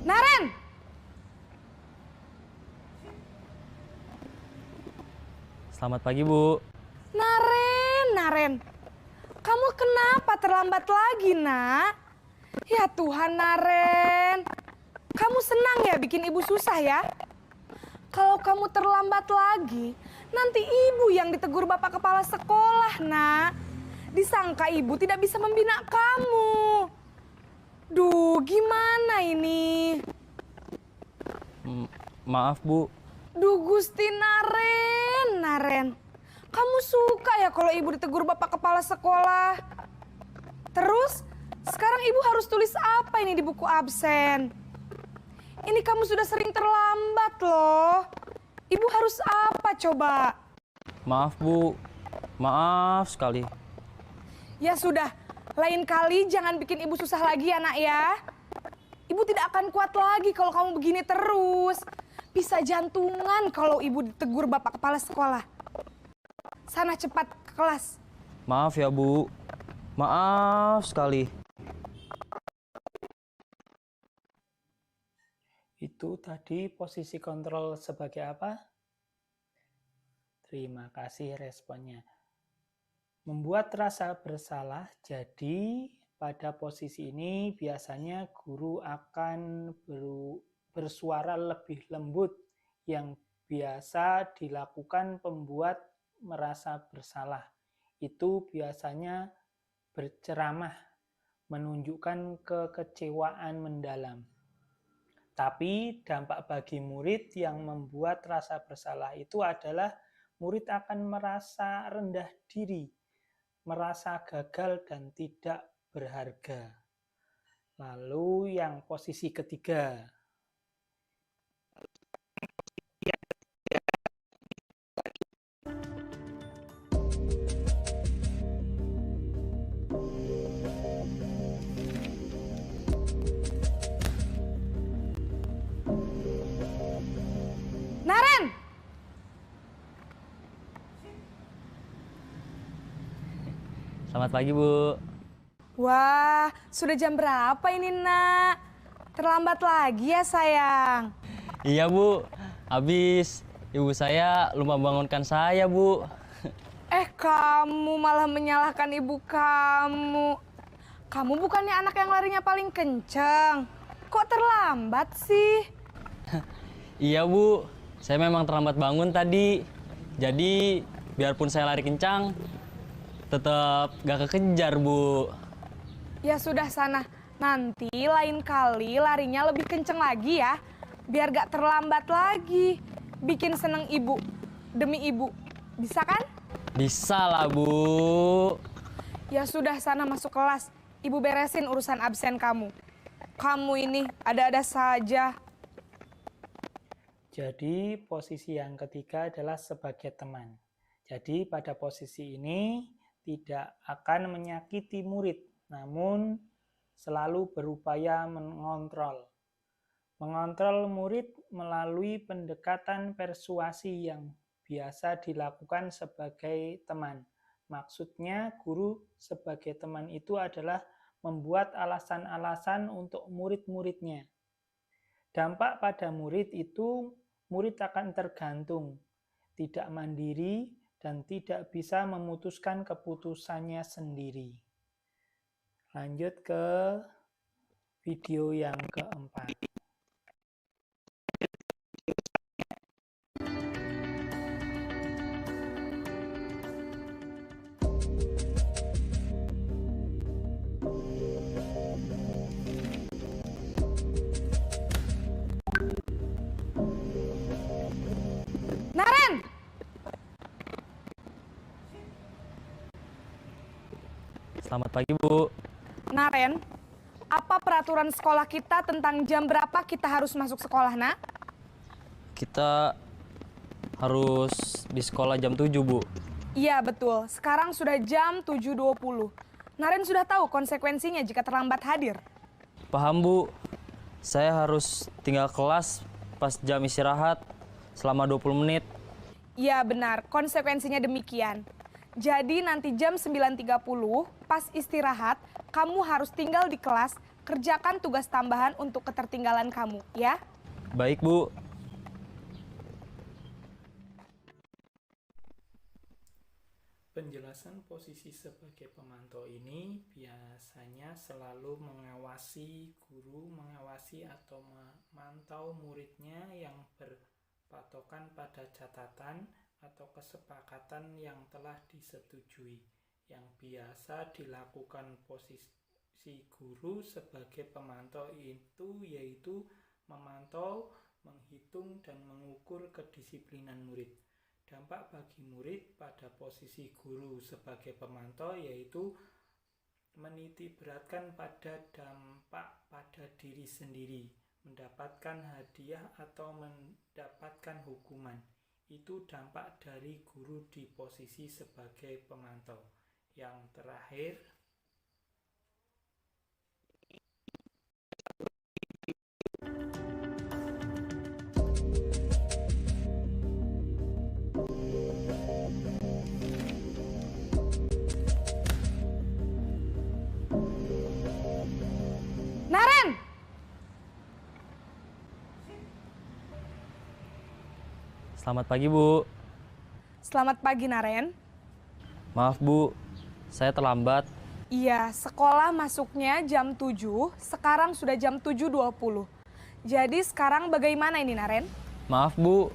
Naren! Selamat pagi, Bu. Naren, kamu kenapa terlambat lagi, nak? Ya Tuhan, Naren. Kamu senang ya bikin ibu susah ya? Kalau kamu terlambat lagi, nanti ibu yang ditegur bapak kepala sekolah, nak. Disangka ibu tidak bisa membina kamu. Duh, gimana ini? Maaf, Bu. Duh, Gusti Naren. Kamu suka ya kalau ibu ditegur bapak kepala sekolah? Terus, sekarang ibu harus tulis apa ini di buku absen? Ini kamu sudah sering terlambat loh. Ibu harus apa coba? Maaf, Bu. Maaf sekali. Ya sudah, lain kali jangan bikin ibu susah lagi ya nak ya. Ibu tidak akan kuat lagi kalau kamu begini terus. Bisa jantungan kalau ibu ditegur bapak kepala sekolah. Sana cepat ke kelas. Maaf ya, Bu. Maaf sekali. Itu tadi posisi kontrol sebagai apa? Terima kasih responnya. Membuat rasa bersalah, jadi pada posisi ini biasanya guru akan bersuara lebih lembut yang biasa dilakukan pembuat merasa bersalah. Itu biasanya berceramah, menunjukkan kekecewaan mendalam. Tapi dampak bagi murid yang membuat rasa bersalah itu adalah murid akan merasa rendah diri, merasa gagal dan tidak berharga. Lalu yang posisi ketiga. Selamat pagi, Bu. Wah, sudah jam berapa ini, Nak? Terlambat lagi ya, sayang? Iya, Bu. Habis ibu saya lupa bangunkan saya, Bu. Kamu malah menyalahkan ibu kamu. Kamu bukannya anak yang larinya paling kenceng. Kok terlambat sih? Iya, Bu. Saya memang terlambat bangun tadi. Jadi, biarpun saya lari kencang, tetap gak kekejar, Bu. Ya sudah sana. Nanti lain kali larinya lebih kenceng lagi ya. Biar gak terlambat lagi. Bikin seneng ibu. Demi ibu. Bisa kan? Bisa lah, Bu. Ya sudah sana masuk kelas. Ibu beresin urusan absen kamu. Kamu ini ada-ada saja. Jadi posisi yang ketiga adalah sebagai teman. Jadi pada posisi ini tidak akan menyakiti murid, namun selalu berupaya mengontrol. Mengontrol murid melalui pendekatan persuasi yang biasa dilakukan sebagai teman. Maksudnya guru sebagai teman itu adalah membuat alasan-alasan untuk murid-muridnya. Dampak pada murid itu, murid akan tergantung, tidak mandiri, dan tidak bisa memutuskan keputusannya sendiri. Lanjut ke video yang keempat. Naren! Selamat pagi, Bu. Naren, apa peraturan sekolah kita tentang jam berapa kita harus masuk sekolah, Nak? Kita harus di sekolah jam 7, Bu. Iya, betul. Sekarang sudah jam 7.20. Naren sudah tahu konsekuensinya jika terlambat hadir. Paham, Bu. Saya harus tinggal kelas pas jam istirahat selama 20 menit. Iya, benar. Konsekuensinya demikian. Jadi nanti jam 9.30 pas istirahat, kamu harus tinggal di kelas, kerjakan tugas tambahan untuk ketertinggalan kamu, ya? Baik, Bu. Penjelasan posisi sebagai pemantau ini biasanya selalu mengawasi guru, mengawasi atau memantau muridnya yang berpatokan pada catatan atau kesepakatan yang telah disetujui. Yang biasa dilakukan posisi guru sebagai pemantau itu yaitu memantau, menghitung, dan mengukur kedisiplinan murid. Dampak bagi murid pada posisi guru sebagai pemantau yaitu menitiberatkan pada dampak pada diri sendiri, mendapatkan hadiah atau mendapatkan hukuman. Itu dampak dari guru di posisi sebagai pemantau. Yang terakhir, Naren! Selamat pagi, Bu. Selamat pagi, Naren. Maaf, Bu. Saya terlambat. Iya, sekolah masuknya jam 7, sekarang sudah jam 7.20. Jadi sekarang bagaimana ini, Naren? Maaf, Bu.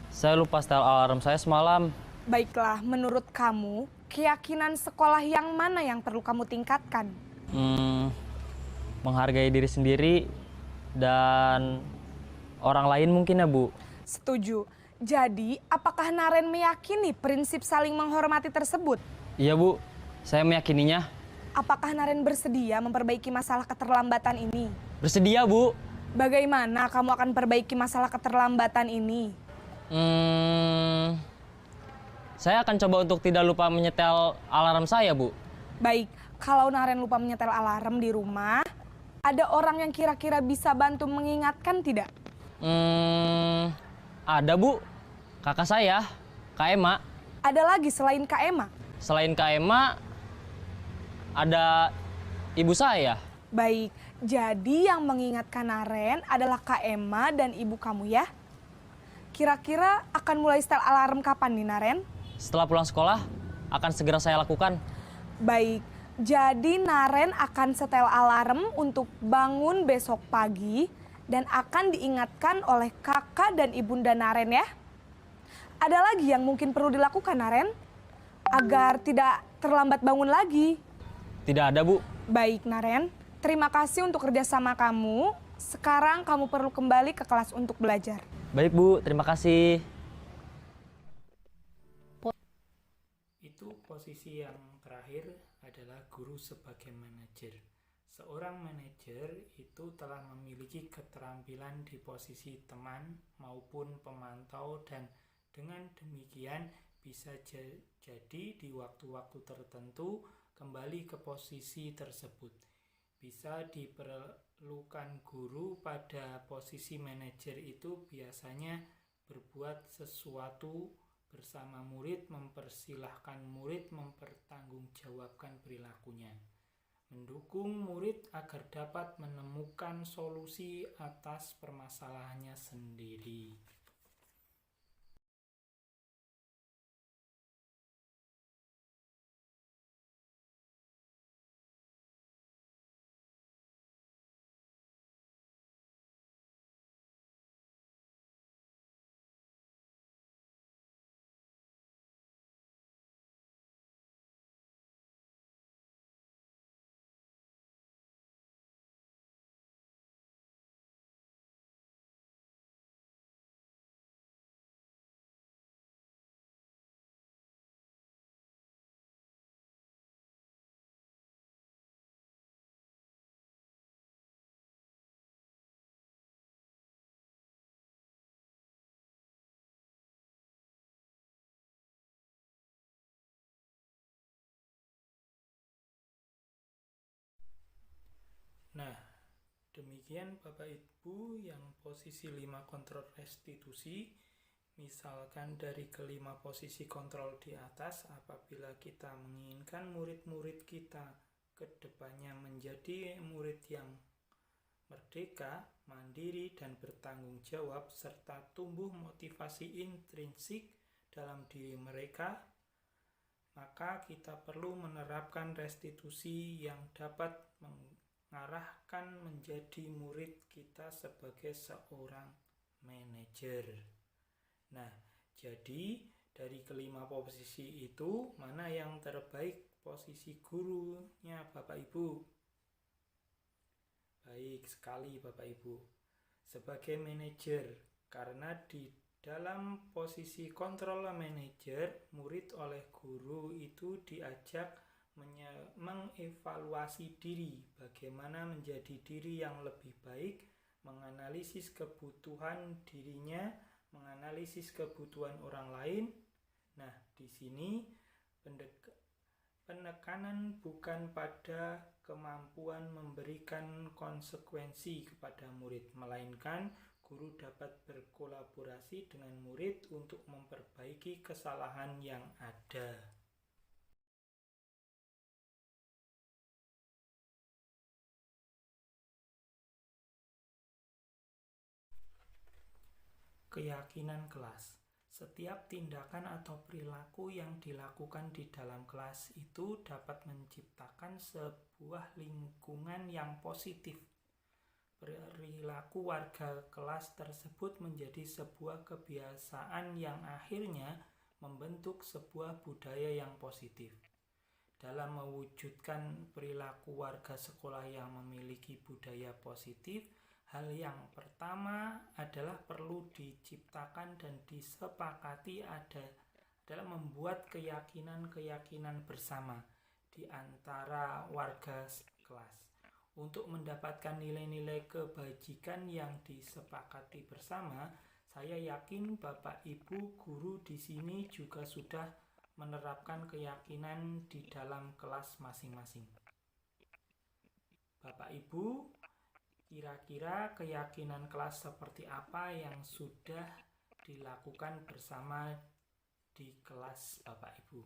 Saya lupa setel alarm saya semalam. Baiklah, menurut kamu, keyakinan sekolah yang mana yang perlu kamu tingkatkan? Menghargai diri sendiri dan orang lain mungkin ya, Bu. Setuju. Jadi, apakah Naren meyakini prinsip saling menghormati tersebut? Iya, Bu. Saya meyakininya. Apakah Naren bersedia memperbaiki masalah keterlambatan ini? Bersedia, Bu. Bagaimana kamu akan perbaiki masalah keterlambatan ini? Saya akan coba untuk tidak lupa menyetel alarm saya, Bu. Baik, kalau Naren lupa menyetel alarm di rumah, ada orang yang kira-kira bisa bantu mengingatkan tidak? Ada, Bu. Kakak saya, Kak Ema. Ada lagi selain Kak Ema? Selain Kak Ema, ada ibu saya. Baik, jadi yang mengingatkan Naren adalah Kak Emma dan ibu kamu ya? Kira-kira akan mulai setel alarm kapan nih Naren? Setelah pulang sekolah, akan segera saya lakukan. Baik, jadi Naren akan setel alarm untuk bangun besok pagi dan akan diingatkan oleh kakak dan ibunda Naren ya. Ada lagi yang mungkin perlu dilakukan Naren? Agar tidak terlambat bangun lagi. Tidak ada, Bu. Baik Naren, terima kasih untuk kerjasama kamu. Sekarang kamu perlu kembali ke kelas untuk belajar. Baik, Bu. Terima kasih. Itu posisi yang terakhir adalah guru sebagai manajer. Seorang manajer itu telah memiliki keterampilan di posisi teman maupun pemantau dan dengan demikian bisa jadi di waktu-waktu tertentu kembali ke posisi tersebut. Bisa diperlukan guru pada posisi manajer itu biasanya berbuat sesuatu bersama murid, mempersilahkan murid mempertanggungjawabkan perilakunya, mendukung murid agar dapat menemukan solusi atas permasalahannya sendiri. Nah, demikian Bapak Ibu yang posisi 5 kontrol restitusi. Misalkan dari kelima posisi kontrol di atas, apabila kita menginginkan murid-murid kita ke depannya menjadi murid yang merdeka, mandiri, dan bertanggung jawab, serta tumbuh motivasi intrinsik dalam diri mereka, maka kita perlu menerapkan restitusi yang dapat mengarahkan menjadi murid kita sebagai seorang manajer. Nah, jadi dari kelima posisi itu, mana yang terbaik posisi gurunya Bapak Ibu? Baik sekali Bapak Ibu. Sebagai manajer, karena di dalam posisi kontrol manajer, murid oleh guru itu diajak mengevaluasi diri, bagaimana menjadi diri yang lebih baik, menganalisis kebutuhan dirinya, menganalisis kebutuhan orang lain. Nah, di sini penekanan bukan pada kemampuan memberikan konsekuensi kepada murid, melainkan guru dapat berkolaborasi dengan murid untuk memperbaiki kesalahan yang ada. Keyakinan kelas. Setiap tindakan atau perilaku yang dilakukan di dalam kelas itu dapat menciptakan sebuah lingkungan yang positif. Perilaku warga kelas tersebut menjadi sebuah kebiasaan yang akhirnya membentuk sebuah budaya yang positif. Dalam mewujudkan perilaku warga sekolah yang memiliki budaya positif, hal yang pertama adalah perlu diciptakan dan disepakati adalah membuat keyakinan-keyakinan bersama di antara warga kelas untuk mendapatkan nilai-nilai kebajikan yang disepakati bersama. Saya yakin Bapak Ibu guru di sini juga sudah menerapkan keyakinan di dalam kelas masing-masing. Bapak Ibu, kira-kira keyakinan kelas seperti apa yang sudah dilakukan bersama di kelas Bapak Ibu?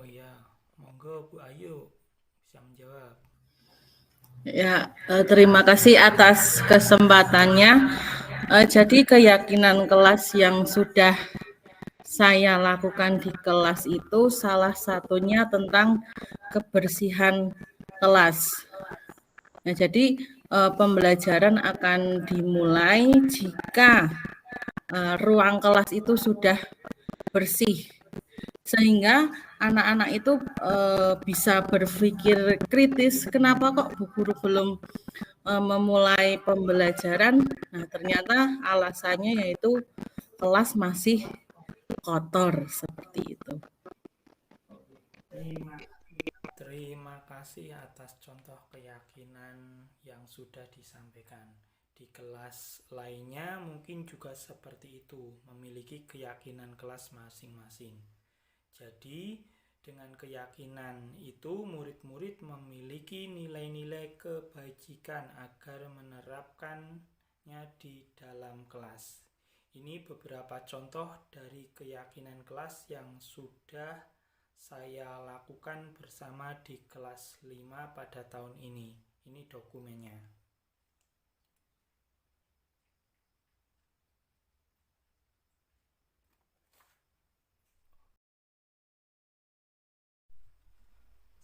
Oh ya, monggo Bu Ayu bisa menjawab. Ya, terima kasih atas kesempatannya. Jadi keyakinan kelas yang sudah saya lakukan di kelas itu salah satunya tentang kebersihan kelas. Nah, jadi pembelajaran akan dimulai jika ruang kelas itu sudah bersih, sehingga anak-anak itu bisa berpikir kritis, kenapa kok Bu Guru belum memulai pembelajaran. Nah, ternyata alasannya yaitu kelas masih kotor, seperti itu. Terima kasih atas contoh keyakinan yang sudah disampaikan. Di kelas lainnya mungkin juga seperti itu, memiliki keyakinan kelas masing-masing. Jadi, dengan keyakinan itu murid-murid memiliki nilai-nilai kebajikan agar menerapkannya di dalam kelas. Ini beberapa contoh dari keyakinan kelas yang sudah saya lakukan bersama di kelas 5 pada tahun ini. Ini dokumennya.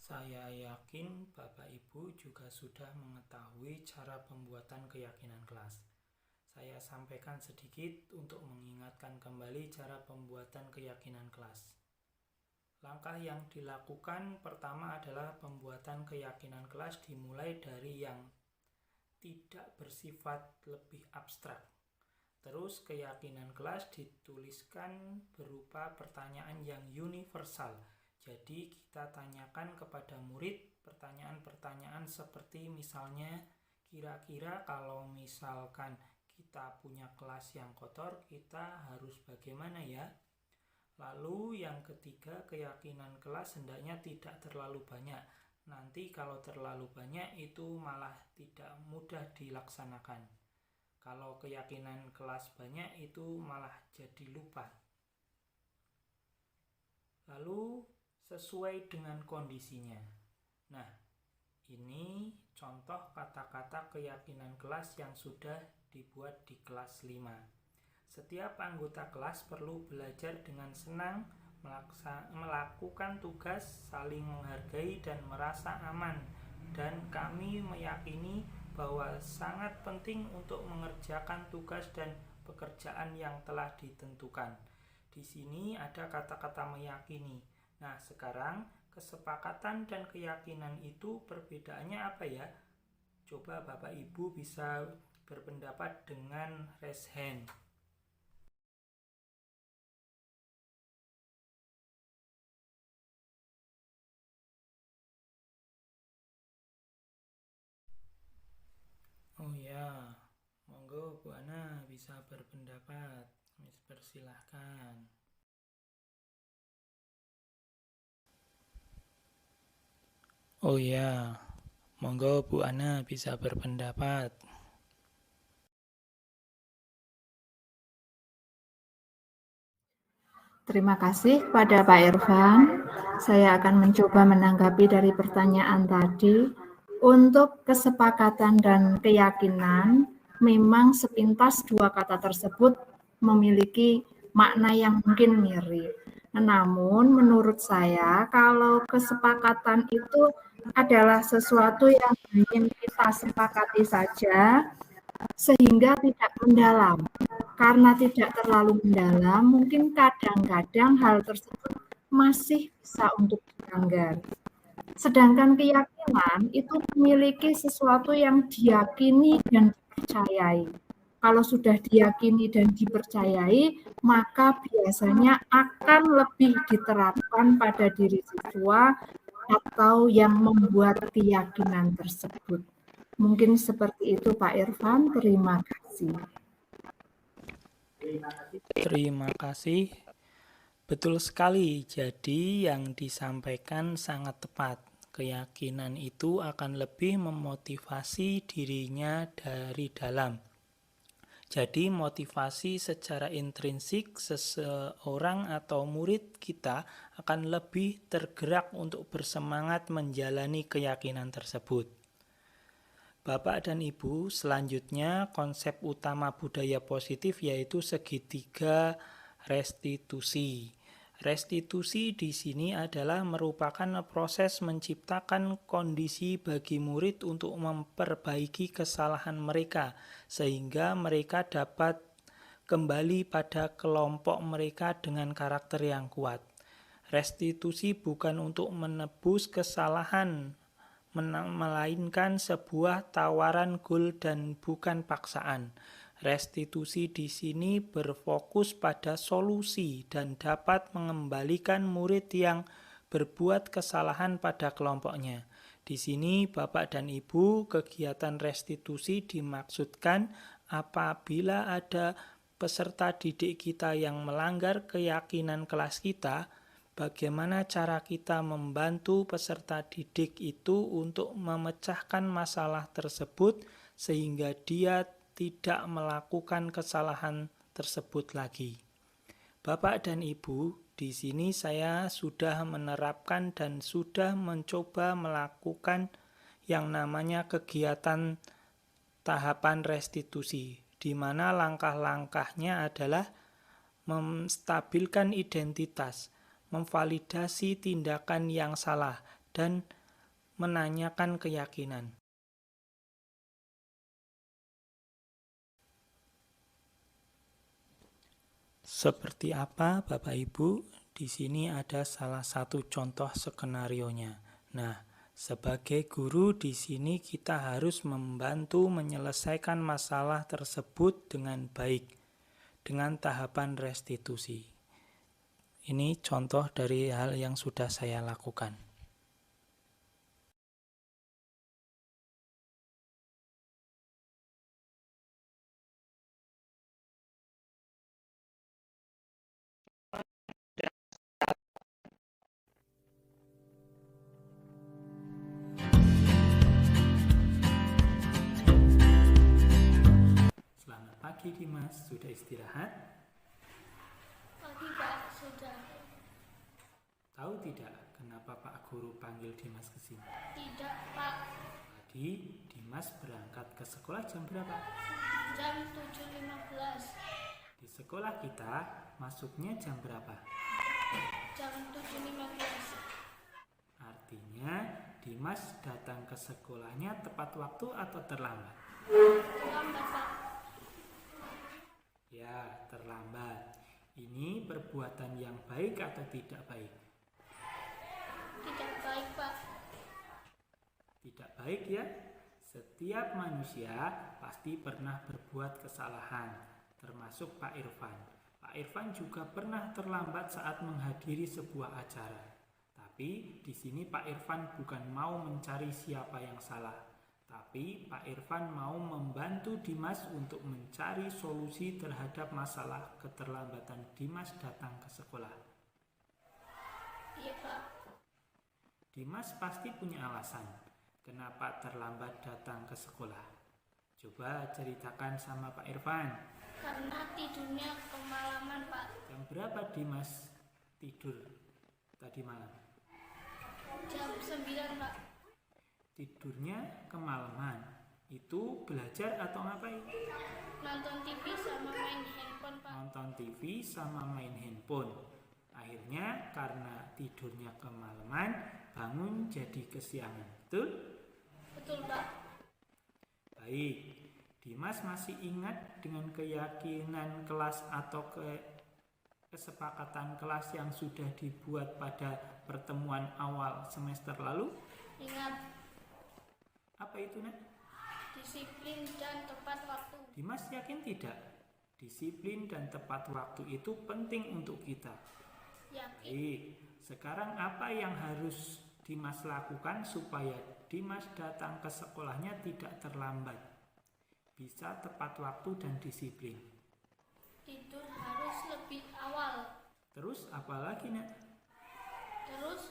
Saya yakin Bapak Ibu juga sudah mengetahui cara pembuatan keyakinan kelas. Saya sampaikan sedikit untuk mengingatkan kembali cara pembuatan keyakinan kelas. Langkah yang dilakukan pertama adalah pembuatan keyakinan kelas dimulai dari yang tidak bersifat lebih abstrak. Terus keyakinan kelas dituliskan berupa pertanyaan yang universal. Jadi kita tanyakan kepada murid pertanyaan-pertanyaan seperti misalnya, kira-kira kalau misalkan kita punya kelas yang kotor, kita harus bagaimana ya? Lalu yang ketiga, keyakinan kelas hendaknya tidak terlalu banyak. Nanti kalau terlalu banyak itu malah tidak mudah dilaksanakan. Kalau keyakinan kelas banyak itu malah jadi lupa. Lalu sesuai dengan kondisinya. Nah, ini contoh kata-kata keyakinan kelas yang sudah dibuat di kelas 5. Setiap anggota kelas perlu belajar dengan senang, melakukan tugas, saling menghargai dan merasa aman. Dan kami meyakini bahwa sangat penting untuk mengerjakan tugas dan pekerjaan yang telah ditentukan. Di sini ada kata-kata meyakini. Nah, sekarang kesepakatan dan keyakinan itu perbedaannya apa ya? Coba Bapak Ibu bisa berpendapat dengan raise hand. Oh ya, monggo Bu Ana bisa berpendapat. Persilahkan. Oh ya, monggo Bu Ana bisa berpendapat. Terima kasih kepada Pak Irfan. Saya akan mencoba menanggapi dari pertanyaan tadi. Untuk kesepakatan dan keyakinan, memang sepintas dua kata tersebut memiliki makna yang mungkin mirip. Namun menurut saya kalau kesepakatan itu adalah sesuatu yang ingin kita sepakati saja sehingga tidak mendalam. Karena tidak terlalu mendalam, mungkin kadang-kadang hal tersebut masih bisa untuk dilanggar. Sedangkan keyakinan itu memiliki sesuatu yang diyakini dan dipercayai. Kalau sudah diyakini dan dipercayai, maka biasanya akan lebih diterapkan pada diri siswa atau yang membuat keyakinan tersebut. Mungkin seperti itu Pak Irfan, terima kasih. Terima kasih. Betul sekali, jadi yang disampaikan sangat tepat. Keyakinan itu akan lebih memotivasi dirinya dari dalam. Jadi motivasi secara intrinsik seseorang atau murid kita akan lebih tergerak untuk bersemangat menjalani keyakinan tersebut. Bapak dan Ibu, selanjutnya konsep utama budaya positif yaitu segitiga restitusi. Restitusi di sini adalah merupakan proses menciptakan kondisi bagi murid untuk memperbaiki kesalahan mereka sehingga mereka dapat kembali pada kelompok mereka dengan karakter yang kuat. Restitusi bukan untuk menebus kesalahan, melainkan sebuah tawaran goal dan bukan paksaan. Restitusi di sini berfokus pada solusi dan dapat mengembalikan murid yang berbuat kesalahan pada kelompoknya. Di sini Bapak dan Ibu, kegiatan restitusi dimaksudkan apabila ada peserta didik kita yang melanggar keyakinan kelas kita, bagaimana cara kita membantu peserta didik itu untuk memecahkan masalah tersebut sehingga dia tidak melakukan kesalahan tersebut lagi. Bapak dan Ibu, di sini saya sudah menerapkan dan sudah mencoba melakukan yang namanya kegiatan tahapan restitusi, di mana langkah-langkahnya adalah menstabilkan identitas, memvalidasi tindakan yang salah, dan menanyakan keyakinan. Seperti apa Bapak Ibu? Di sini ada salah satu contoh skenarionya. Nah, sebagai guru di sini kita harus membantu menyelesaikan masalah tersebut dengan baik, dengan tahapan restitusi. Ini contoh dari hal yang sudah saya lakukan. Selamat pagi Dimas, sudah istirahat? Pagi Pak, sudah. Tahu tidak kenapa Pak Guru panggil Dimas ke sini? Tidak Pak, Tadi Dimas berangkat ke sekolah jam berapa? jam 7.15. Di sekolah kita masuknya jam berapa? Jam 7.15. Artinya Dimas datang ke sekolahnya tepat waktu atau terlambat? Terlambat Pak. Ya, terlambat. Ini perbuatan yang baik atau tidak baik? Tidak baik Pak. Tidak baik ya? Setiap manusia pasti pernah berbuat kesalahan, termasuk Pak Irfan. Pak Irfan juga pernah terlambat saat menghadiri sebuah acara. Tapi di sini Pak Irfan bukan mau mencari siapa yang salah, tapi Pak Irfan mau membantu Dimas untuk mencari solusi terhadap masalah keterlambatan Dimas datang ke sekolah. Iya Pak. Dimas pasti punya alasan kenapa terlambat datang ke sekolah. Coba ceritakan sama Pak Irfan. Karena tidurnya kemalaman Pak. Jam berapa Dimas tidur tadi malam? Jam 9 Pak. Tidurnya kemalaman. Itu belajar atau ngapain? Nonton TV sama main handphone Pak. Nonton TV sama main handphone. Akhirnya karena tidurnya kemalaman, bangun jadi kesiangan. Betul? Betul Pak. Baik. Dimas masih ingat dengan keyakinan kelas atau kesepakatan kelas yang sudah dibuat pada pertemuan awal semester lalu? Ingat, Apa itu, Nak? disiplin dan tepat waktu. Dimas yakin tidak? Disiplin dan tepat waktu itu penting untuk kita. Yakin. Baik, sekarang apa yang harus Dimas lakukan supaya Dimas datang ke sekolahnya tidak terlambat? Bisa tepat waktu dan disiplin. Tidur harus lebih awal. Terus apa lagi, Nak? Terus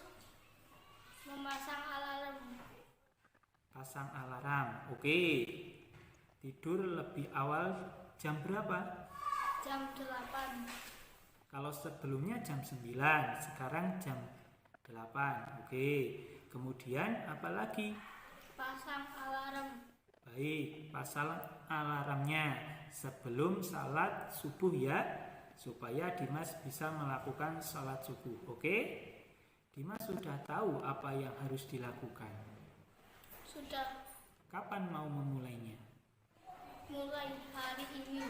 memasang alarm. Pasang alarm. Oke. Tidur lebih awal Jam berapa? Jam 8. Kalau sebelumnya jam 9, sekarang jam 8. Oke. Kemudian apa lagi? Pasang alarm. Baik, pasang alarmnya sebelum salat subuh ya, supaya Dimas bisa melakukan salat subuh. Oke? Dimas sudah tahu apa yang harus dilakukan. Sudah. Kapan mau memulainya? Mulai hari ini.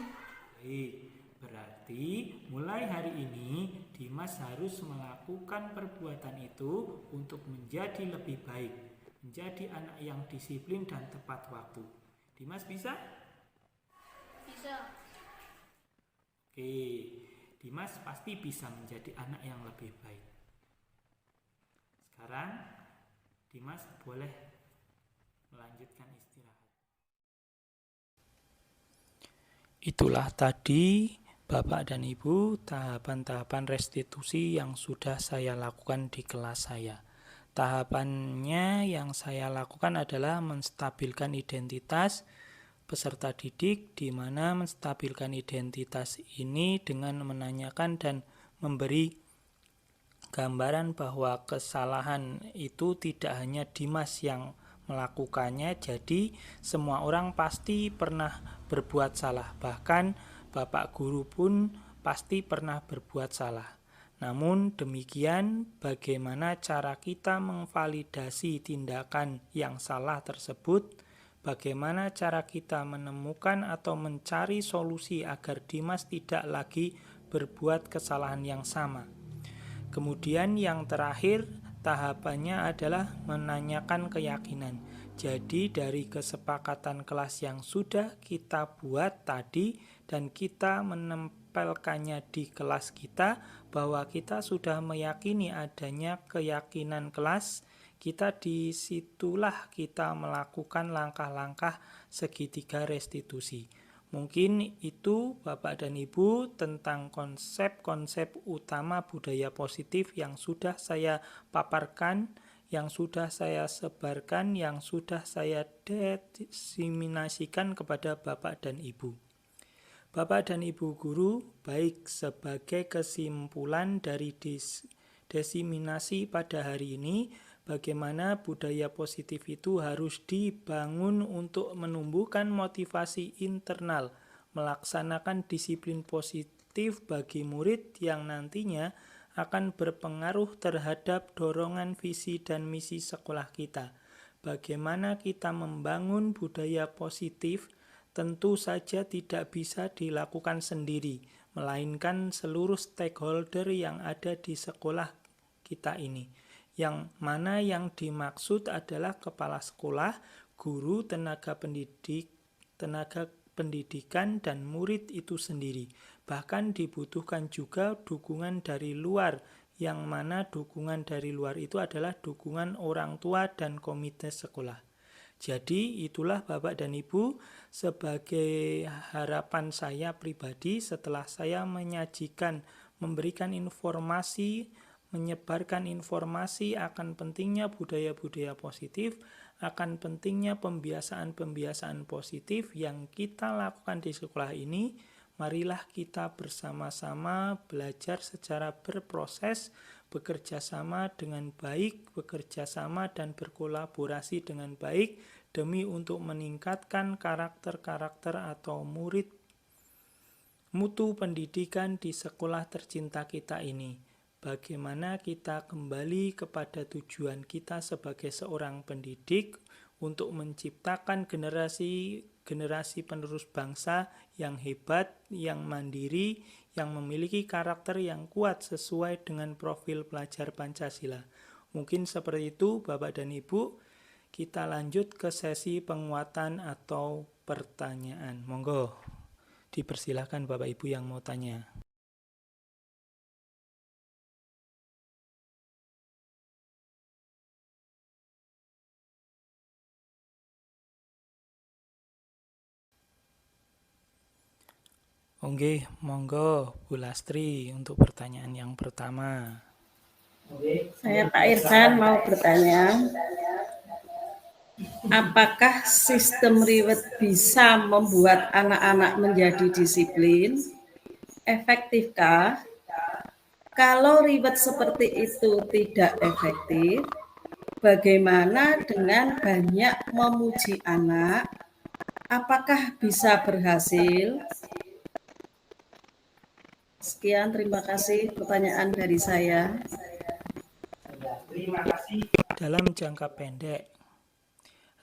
Baik, berarti mulai hari ini Dimas harus melakukan perbuatan itu untuk menjadi lebih baik, menjadi anak yang disiplin dan tepat waktu. Dimas bisa? Bisa. Oke, Dimas pasti bisa menjadi anak yang lebih baik. Sekarang Dimas boleh melanjutkan istirahat. Itulah tadi Bapak dan Ibu tahapan-tahapan restitusi yang sudah saya lakukan di kelas saya. Tahapannya yang saya lakukan adalah menstabilkan identitas peserta didik, di mana menstabilkan identitas ini dengan menanyakan dan memberi gambaran bahwa kesalahan itu tidak hanya Dimas yang melakukannya, jadi semua orang pasti pernah berbuat salah, bahkan Bapak Guru pun pasti pernah berbuat salah. Namun demikian, bagaimana cara kita memvalidasi tindakan yang salah tersebut? Bagaimana cara kita menemukan atau mencari solusi agar Dimas tidak lagi berbuat kesalahan yang sama? Kemudian yang terakhir, tahapannya adalah menanyakan keyakinan. Jadi dari kesepakatan kelas yang sudah kita buat tadi dan kita menempelkannya di kelas kita, bahwa kita sudah meyakini adanya keyakinan kelas, disitulah kita melakukan langkah-langkah segitiga restitusi. Mungkin itu Bapak dan Ibu tentang konsep-konsep utama budaya positif yang sudah saya paparkan, yang sudah saya sebarkan, yang sudah saya diseminasikan kepada Bapak dan Ibu. Bapak dan Ibu guru, baik sebagai kesimpulan dari diseminasi pada hari ini, bagaimana budaya positif itu harus dibangun untuk menumbuhkan motivasi internal, melaksanakan disiplin positif bagi murid yang nantinya akan berpengaruh terhadap dorongan visi dan misi sekolah kita. Bagaimana kita membangun budaya positif tentu saja tidak bisa dilakukan sendiri, melainkan seluruh stakeholder yang ada di sekolah kita ini. Yang mana yang dimaksud adalah kepala sekolah, guru, tenaga pendidikan, dan murid itu sendiri. Bahkan dibutuhkan juga dukungan dari luar, yang mana dukungan dari luar itu adalah dukungan orang tua dan komite sekolah. Jadi itulah Bapak dan Ibu sebagai harapan saya pribadi setelah saya memberikan informasi, menyebarkan informasi akan pentingnya budaya-budaya positif, akan pentingnya pembiasaan-pembiasaan positif yang kita lakukan di sekolah ini. Marilah kita bersama-sama belajar secara berproses, bekerja sama dengan baik, bekerja sama dan berkolaborasi dengan baik demi untuk meningkatkan karakter-karakter atau mutu pendidikan di sekolah tercinta kita ini. Bagaimana kita kembali kepada tujuan kita sebagai seorang pendidik untuk menciptakan generasi penerus bangsa yang hebat, yang mandiri, yang memiliki karakter yang kuat sesuai dengan profil pelajar Pancasila. Mungkin seperti itu Bapak dan Ibu. Kita lanjut ke sesi penguatan atau pertanyaan. Monggo, dipersilahkan Bapak Ibu yang mau tanya. Oke, monggo Bu Lastri untuk pertanyaan yang pertama. Saya Pak Irfan mau bertanya. Apakah sistem reward bisa membuat anak-anak menjadi disiplin? Efektifkah? Kalau reward seperti itu tidak efektif, bagaimana dengan banyak memuji anak? Apakah bisa berhasil? Sekian, terima kasih pertanyaan dari saya. Dalam jangka pendek,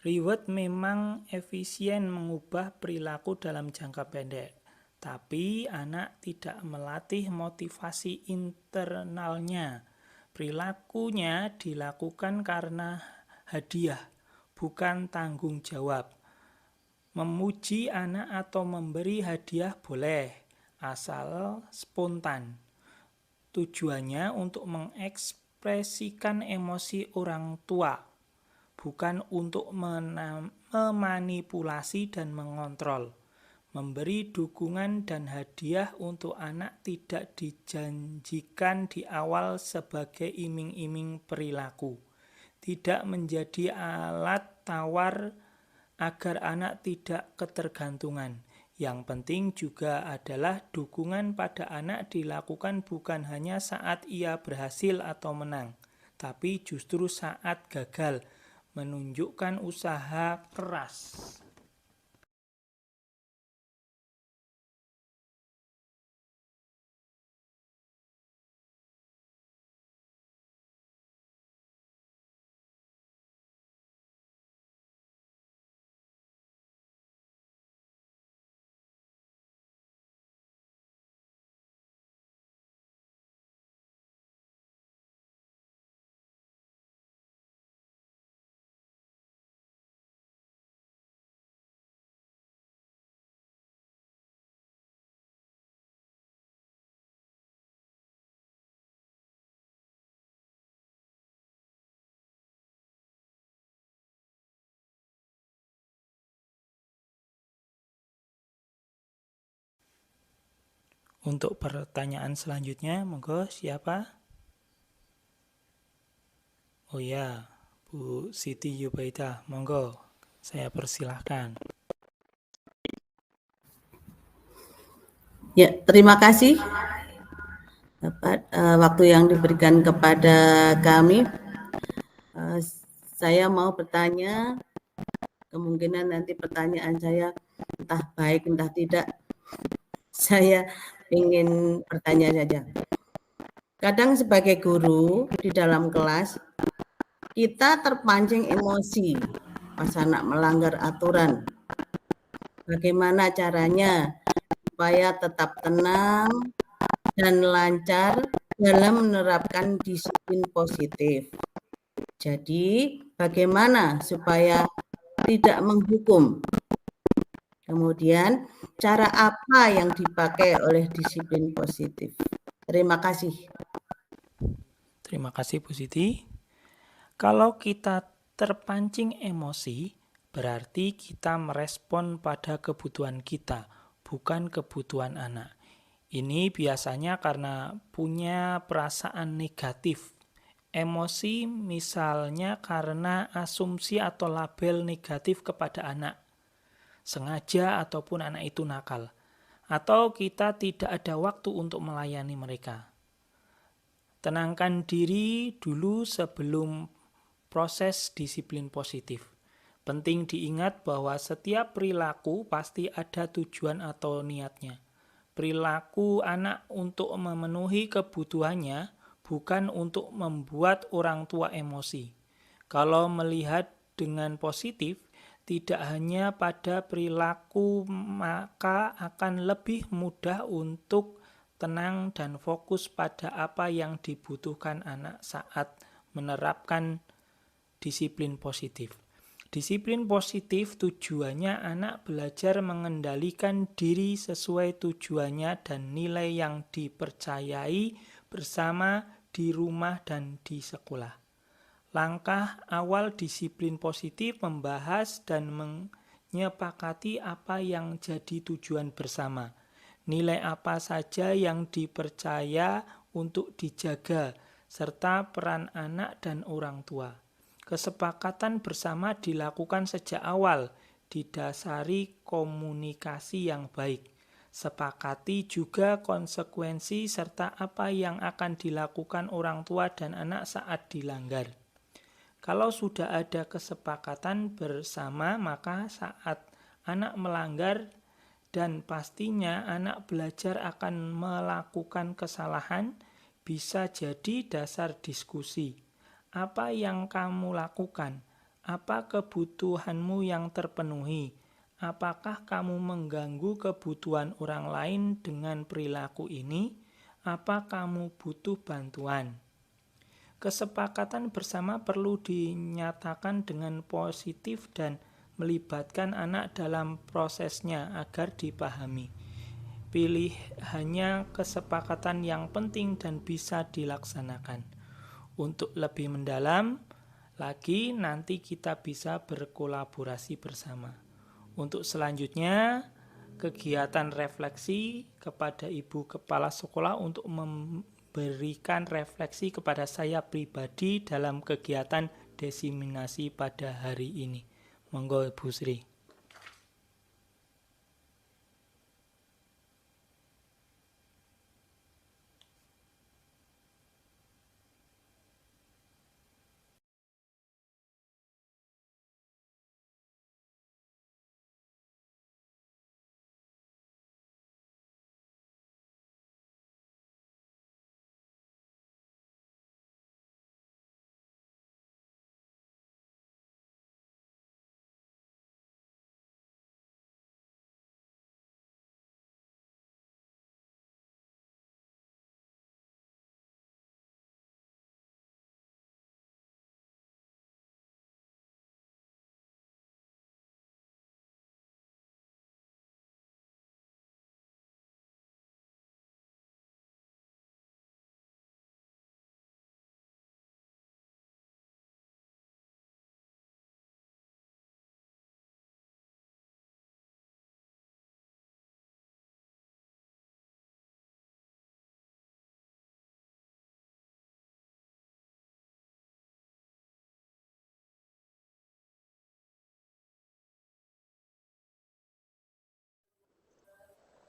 reward memang efisien mengubah perilaku dalam jangka pendek, tapi anak tidak melatih motivasi internalnya. Perilakunya dilakukan karena hadiah, bukan tanggung jawab. Memuji anak atau memberi hadiah boleh, asal spontan. Tujuannya untuk mengekspresikan emosi orang tua, bukan untuk memanipulasi dan mengontrol. Memberi dukungan dan hadiah untuk anak tidak dijanjikan di awal sebagai iming-iming perilaku. Tidak menjadi alat tawar agar anak tidak ketergantungan. Yang penting juga adalah dukungan pada anak dilakukan bukan hanya saat ia berhasil atau menang, tapi justru saat gagal, menunjukkan usaha keras. Untuk pertanyaan selanjutnya, monggo siapa? Oh ya, Bu Siti Yubaidah, monggo, saya persilahkan. Ya, terima kasih waktu yang diberikan kepada kami. Saya mau bertanya, kemungkinan nanti pertanyaan saya entah baik entah tidak. Saya ingin bertanya saja. Kadang sebagai guru di dalam kelas, kita terpancing emosi pas anak melanggar aturan. Bagaimana caranya supaya tetap tenang dan lancar dalam menerapkan disiplin positif? Jadi, bagaimana supaya tidak menghukum? Kemudian, cara apa yang dipakai oleh disiplin positif? Terima kasih. Terima kasih Bu Siti. Kalau kita terpancing emosi, berarti kita merespon pada kebutuhan kita, bukan kebutuhan anak. Ini biasanya karena punya perasaan negatif. Emosi misalnya karena asumsi atau label negatif kepada anak, sengaja ataupun anak itu nakal, atau kita tidak ada waktu untuk melayani mereka. Tenangkan diri dulu sebelum proses disiplin positif. Penting diingat bahwa setiap perilaku pasti ada tujuan atau niatnya. Perilaku anak untuk memenuhi kebutuhannya bukan untuk membuat orang tua emosi. Kalau melihat dengan positif, tidak hanya pada perilaku, maka akan lebih mudah untuk tenang dan fokus pada apa yang dibutuhkan anak saat menerapkan disiplin positif. Disiplin positif tujuannya anak belajar mengendalikan diri sesuai tujuannya dan nilai yang dipercayai bersama di rumah dan di sekolah. Langkah awal disiplin positif membahas dan menyepakati apa yang jadi tujuan bersama. Nilai apa saja yang dipercaya untuk dijaga, serta peran anak dan orang tua. Kesepakatan bersama dilakukan sejak awal, didasari komunikasi yang baik. Sepakati juga konsekuensi serta apa yang akan dilakukan orang tua dan anak saat dilanggar. Kalau sudah ada kesepakatan bersama, maka saat anak melanggar dan pastinya anak belajar akan melakukan kesalahan, bisa jadi dasar diskusi. Apa yang kamu lakukan? Apa kebutuhanmu yang terpenuhi? Apakah kamu mengganggu kebutuhan orang lain dengan perilaku ini? Apa kamu butuh bantuan? Kesepakatan bersama perlu dinyatakan dengan positif dan melibatkan anak dalam prosesnya agar dipahami. Pilih hanya kesepakatan yang penting dan bisa dilaksanakan. Untuk lebih mendalam lagi, nanti kita bisa berkolaborasi bersama. Untuk selanjutnya, kegiatan refleksi kepada Ibu Kepala Sekolah untuk memberikan refleksi kepada saya pribadi dalam kegiatan diseminasi pada hari ini. Monggo Ibu Sri.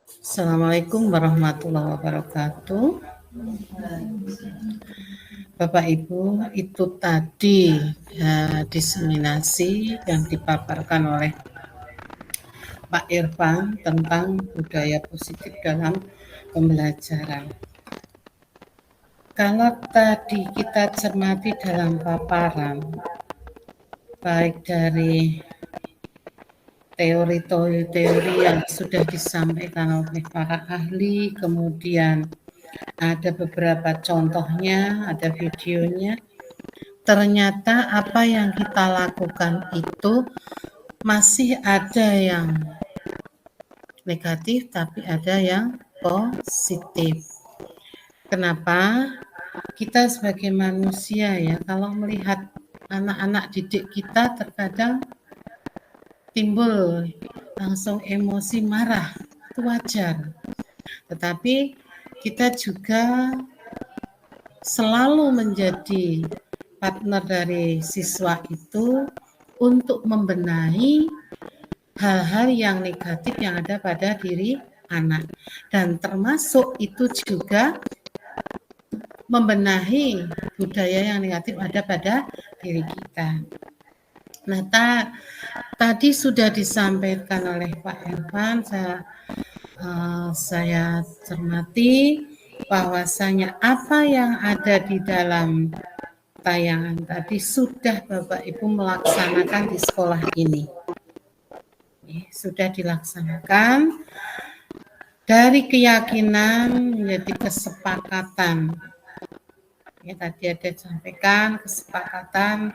Assalamualaikum warahmatullahi wabarakatuh. Bapak Ibu, itu tadi diseminasi yang dipaparkan oleh Pak Irfan tentang budaya positif dalam pembelajaran. Kalau tadi kita cermati dalam paparan, baik dari teori-teori yang sudah disampaikan oleh para ahli, kemudian ada beberapa contohnya, ada videonya. Ternyata apa yang kita lakukan itu masih ada yang negatif, tapi ada yang positif. Kenapa? Kita sebagai manusia ya, kalau melihat anak-anak didik kita terkadang timbul langsung emosi marah, itu wajar. Tetapi kita juga selalu menjadi partner dari siswa itu untuk membenahi hal-hal yang negatif yang ada pada diri anak. Dan termasuk itu juga membenahi budaya yang negatif ada pada diri kita. Nah, tadi sudah disampaikan oleh Pak Irfan, saya cermati bahwasanya apa yang ada di dalam tayangan tadi sudah Bapak Ibu melaksanakan di sekolah ini. Sudah dilaksanakan dari keyakinan menjadi kesepakatan. Ya, tadi ada disampaikan kesepakatan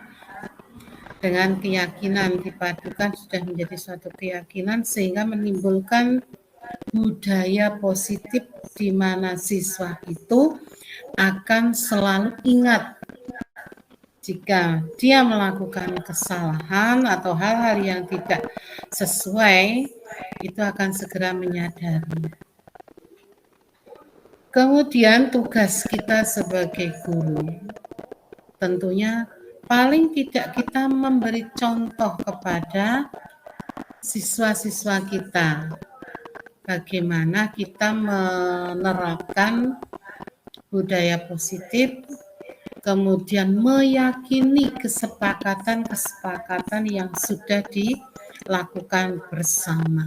dengan keyakinan dipadukan sudah menjadi suatu keyakinan sehingga menimbulkan budaya positif di mana siswa itu akan selalu ingat jika dia melakukan kesalahan atau hal-hal yang tidak sesuai, itu akan segera menyadari. Kemudian tugas kita sebagai guru tentunya paling tidak kita memberi contoh kepada siswa-siswa kita bagaimana kita menerapkan budaya positif, kemudian meyakini kesepakatan-kesepakatan yang sudah dilakukan bersama.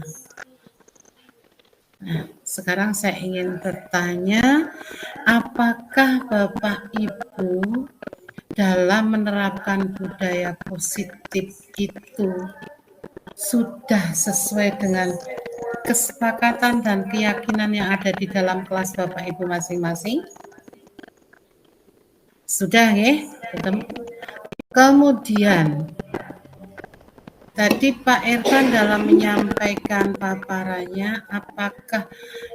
Nah, sekarang saya ingin bertanya, apakah Bapak Ibu dalam menerapkan budaya positif itu sudah sesuai dengan kesepakatan dan keyakinan yang ada di dalam kelas Bapak Ibu masing-masing? Sudah ya? Kemudian tadi Pak Irfan dalam menyampaikan paparannya, apakah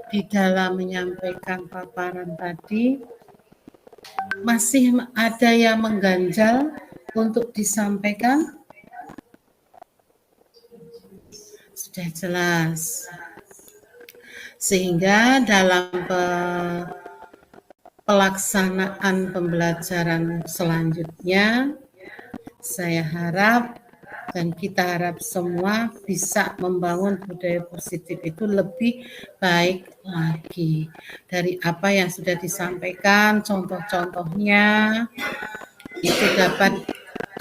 di dalam menyampaikan paparan tadi masih ada yang mengganjal untuk disampaikan? Sudah jelas. Sehingga dalam pelaksanaan pembelajaran selanjutnya, saya harap dan kita harap semua bisa membangun budaya positif itu lebih baik lagi dari apa yang sudah disampaikan. Contoh-contohnya itu dapat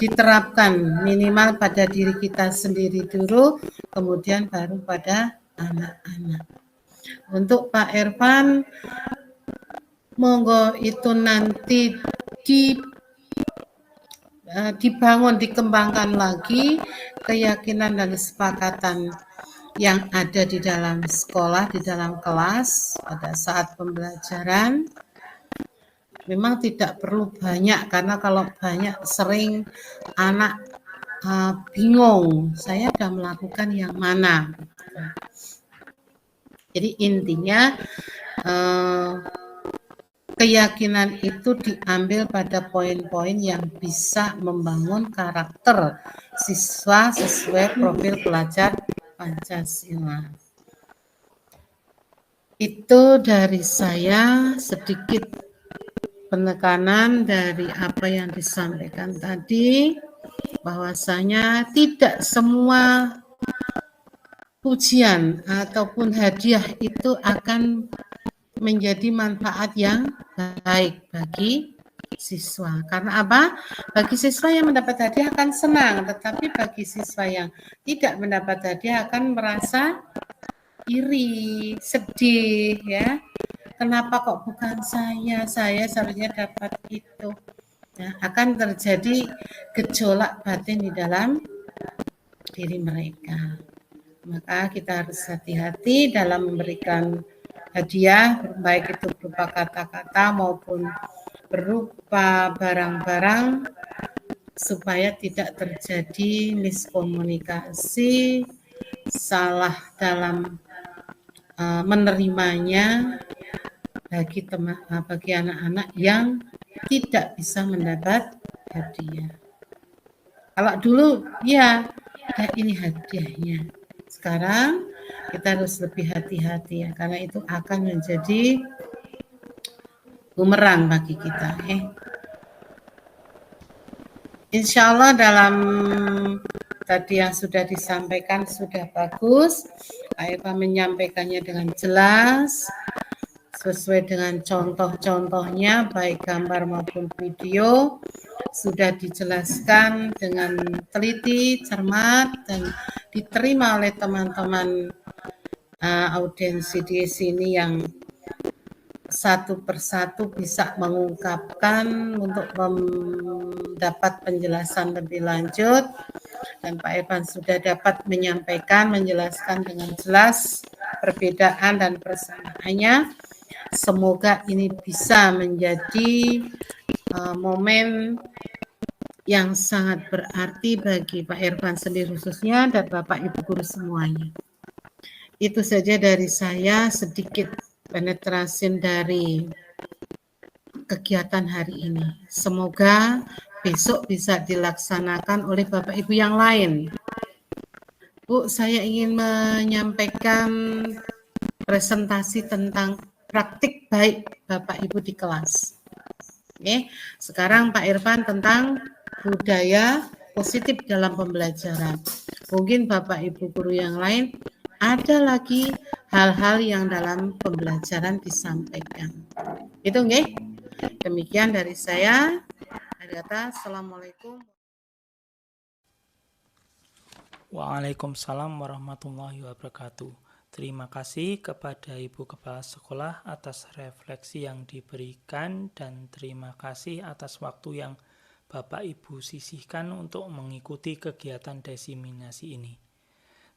diterapkan minimal pada diri kita sendiri dulu, kemudian baru pada anak-anak. Untuk Pak Irfan, monggo itu nanti dibangun, dikembangkan lagi keyakinan dan kesepakatan yang ada di dalam sekolah, di dalam kelas pada saat pembelajaran. Memang tidak perlu banyak, karena kalau banyak sering anak bingung, saya sudah melakukan yang mana. Jadi intinya keyakinan itu diambil pada poin-poin yang bisa membangun karakter siswa sesuai profil pelajar Pancasila. Itu dari saya sedikit penekanan dari apa yang disampaikan tadi, bahwasanya tidak semua pujian ataupun hadiah itu akan menjadi manfaat yang baik bagi siswa. Karena apa? Bagi siswa yang mendapat hadiah akan senang, tetapi bagi siswa yang tidak mendapat hadiah akan merasa iri, sedih, ya. Kenapa kok bukan saya seharusnya dapat itu. Ya, akan terjadi gejolak batin di dalam diri mereka. Maka kita harus hati-hati dalam memberikan hadiah, baik itu berupa kata-kata maupun berupa barang-barang, supaya tidak terjadi miskomunikasi, salah dalam menerimanya bagi anak-anak yang tidak bisa mendapat hadiah. Kalau dulu ya ini hadiahnya. Sekarang kita harus lebih hati-hati ya, karena itu akan menjadi bumerang bagi kita. Insya Allah dalam tadi yang sudah disampaikan sudah bagus. Pak Eva menyampaikannya dengan jelas, sesuai dengan contoh-contohnya, baik gambar maupun video, sudah dijelaskan dengan teliti, cermat, dan diterima oleh teman-teman audiensi di sini yang satu persatu bisa mengungkapkan untuk mendapat penjelasan lebih lanjut, dan Pak Irfan sudah dapat menyampaikan, menjelaskan dengan jelas perbedaan dan persamaannya. Semoga ini bisa menjadi momen yang sangat berarti bagi Pak Irfan sendiri khususnya dan Bapak Ibu guru semuanya. Itu saja dari saya, sedikit penetrasi dari kegiatan hari ini. Semoga besok bisa dilaksanakan oleh Bapak Ibu yang lain. Bu, saya ingin menyampaikan presentasi tentang praktik baik Bapak Ibu di kelas. Oke, sekarang Pak Irfan tentang budaya positif dalam pembelajaran. Mungkin Bapak Ibu guru yang lain ada lagi hal-hal yang dalam pembelajaran disampaikan. Itu nggih. Demikian dari saya. Assalamualaikum. Waalaikumsalam warahmatullahi wabarakatuh. Terima kasih kepada Ibu Kepala Sekolah atas refleksi yang diberikan dan terima kasih atas waktu yang Bapak Ibu sisihkan untuk mengikuti kegiatan diseminasi ini.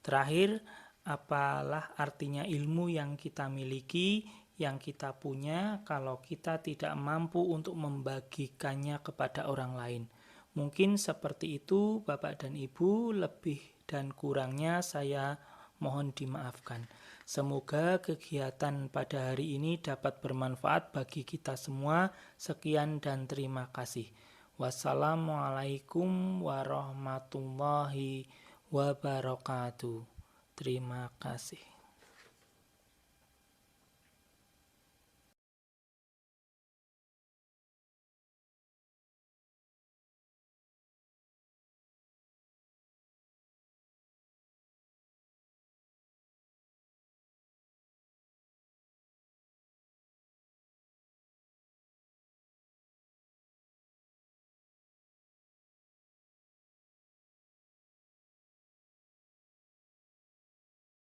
Terakhir, apalah artinya ilmu yang kita miliki, yang kita punya kalau kita tidak mampu untuk membagikannya kepada orang lain. Mungkin seperti itu Bapak dan Ibu, lebih dan kurangnya saya mohon dimaafkan. Semoga kegiatan pada hari ini dapat bermanfaat bagi kita semua. Sekian dan terima kasih. Wassalamualaikum warahmatullahi wabarakatuh. Terima kasih.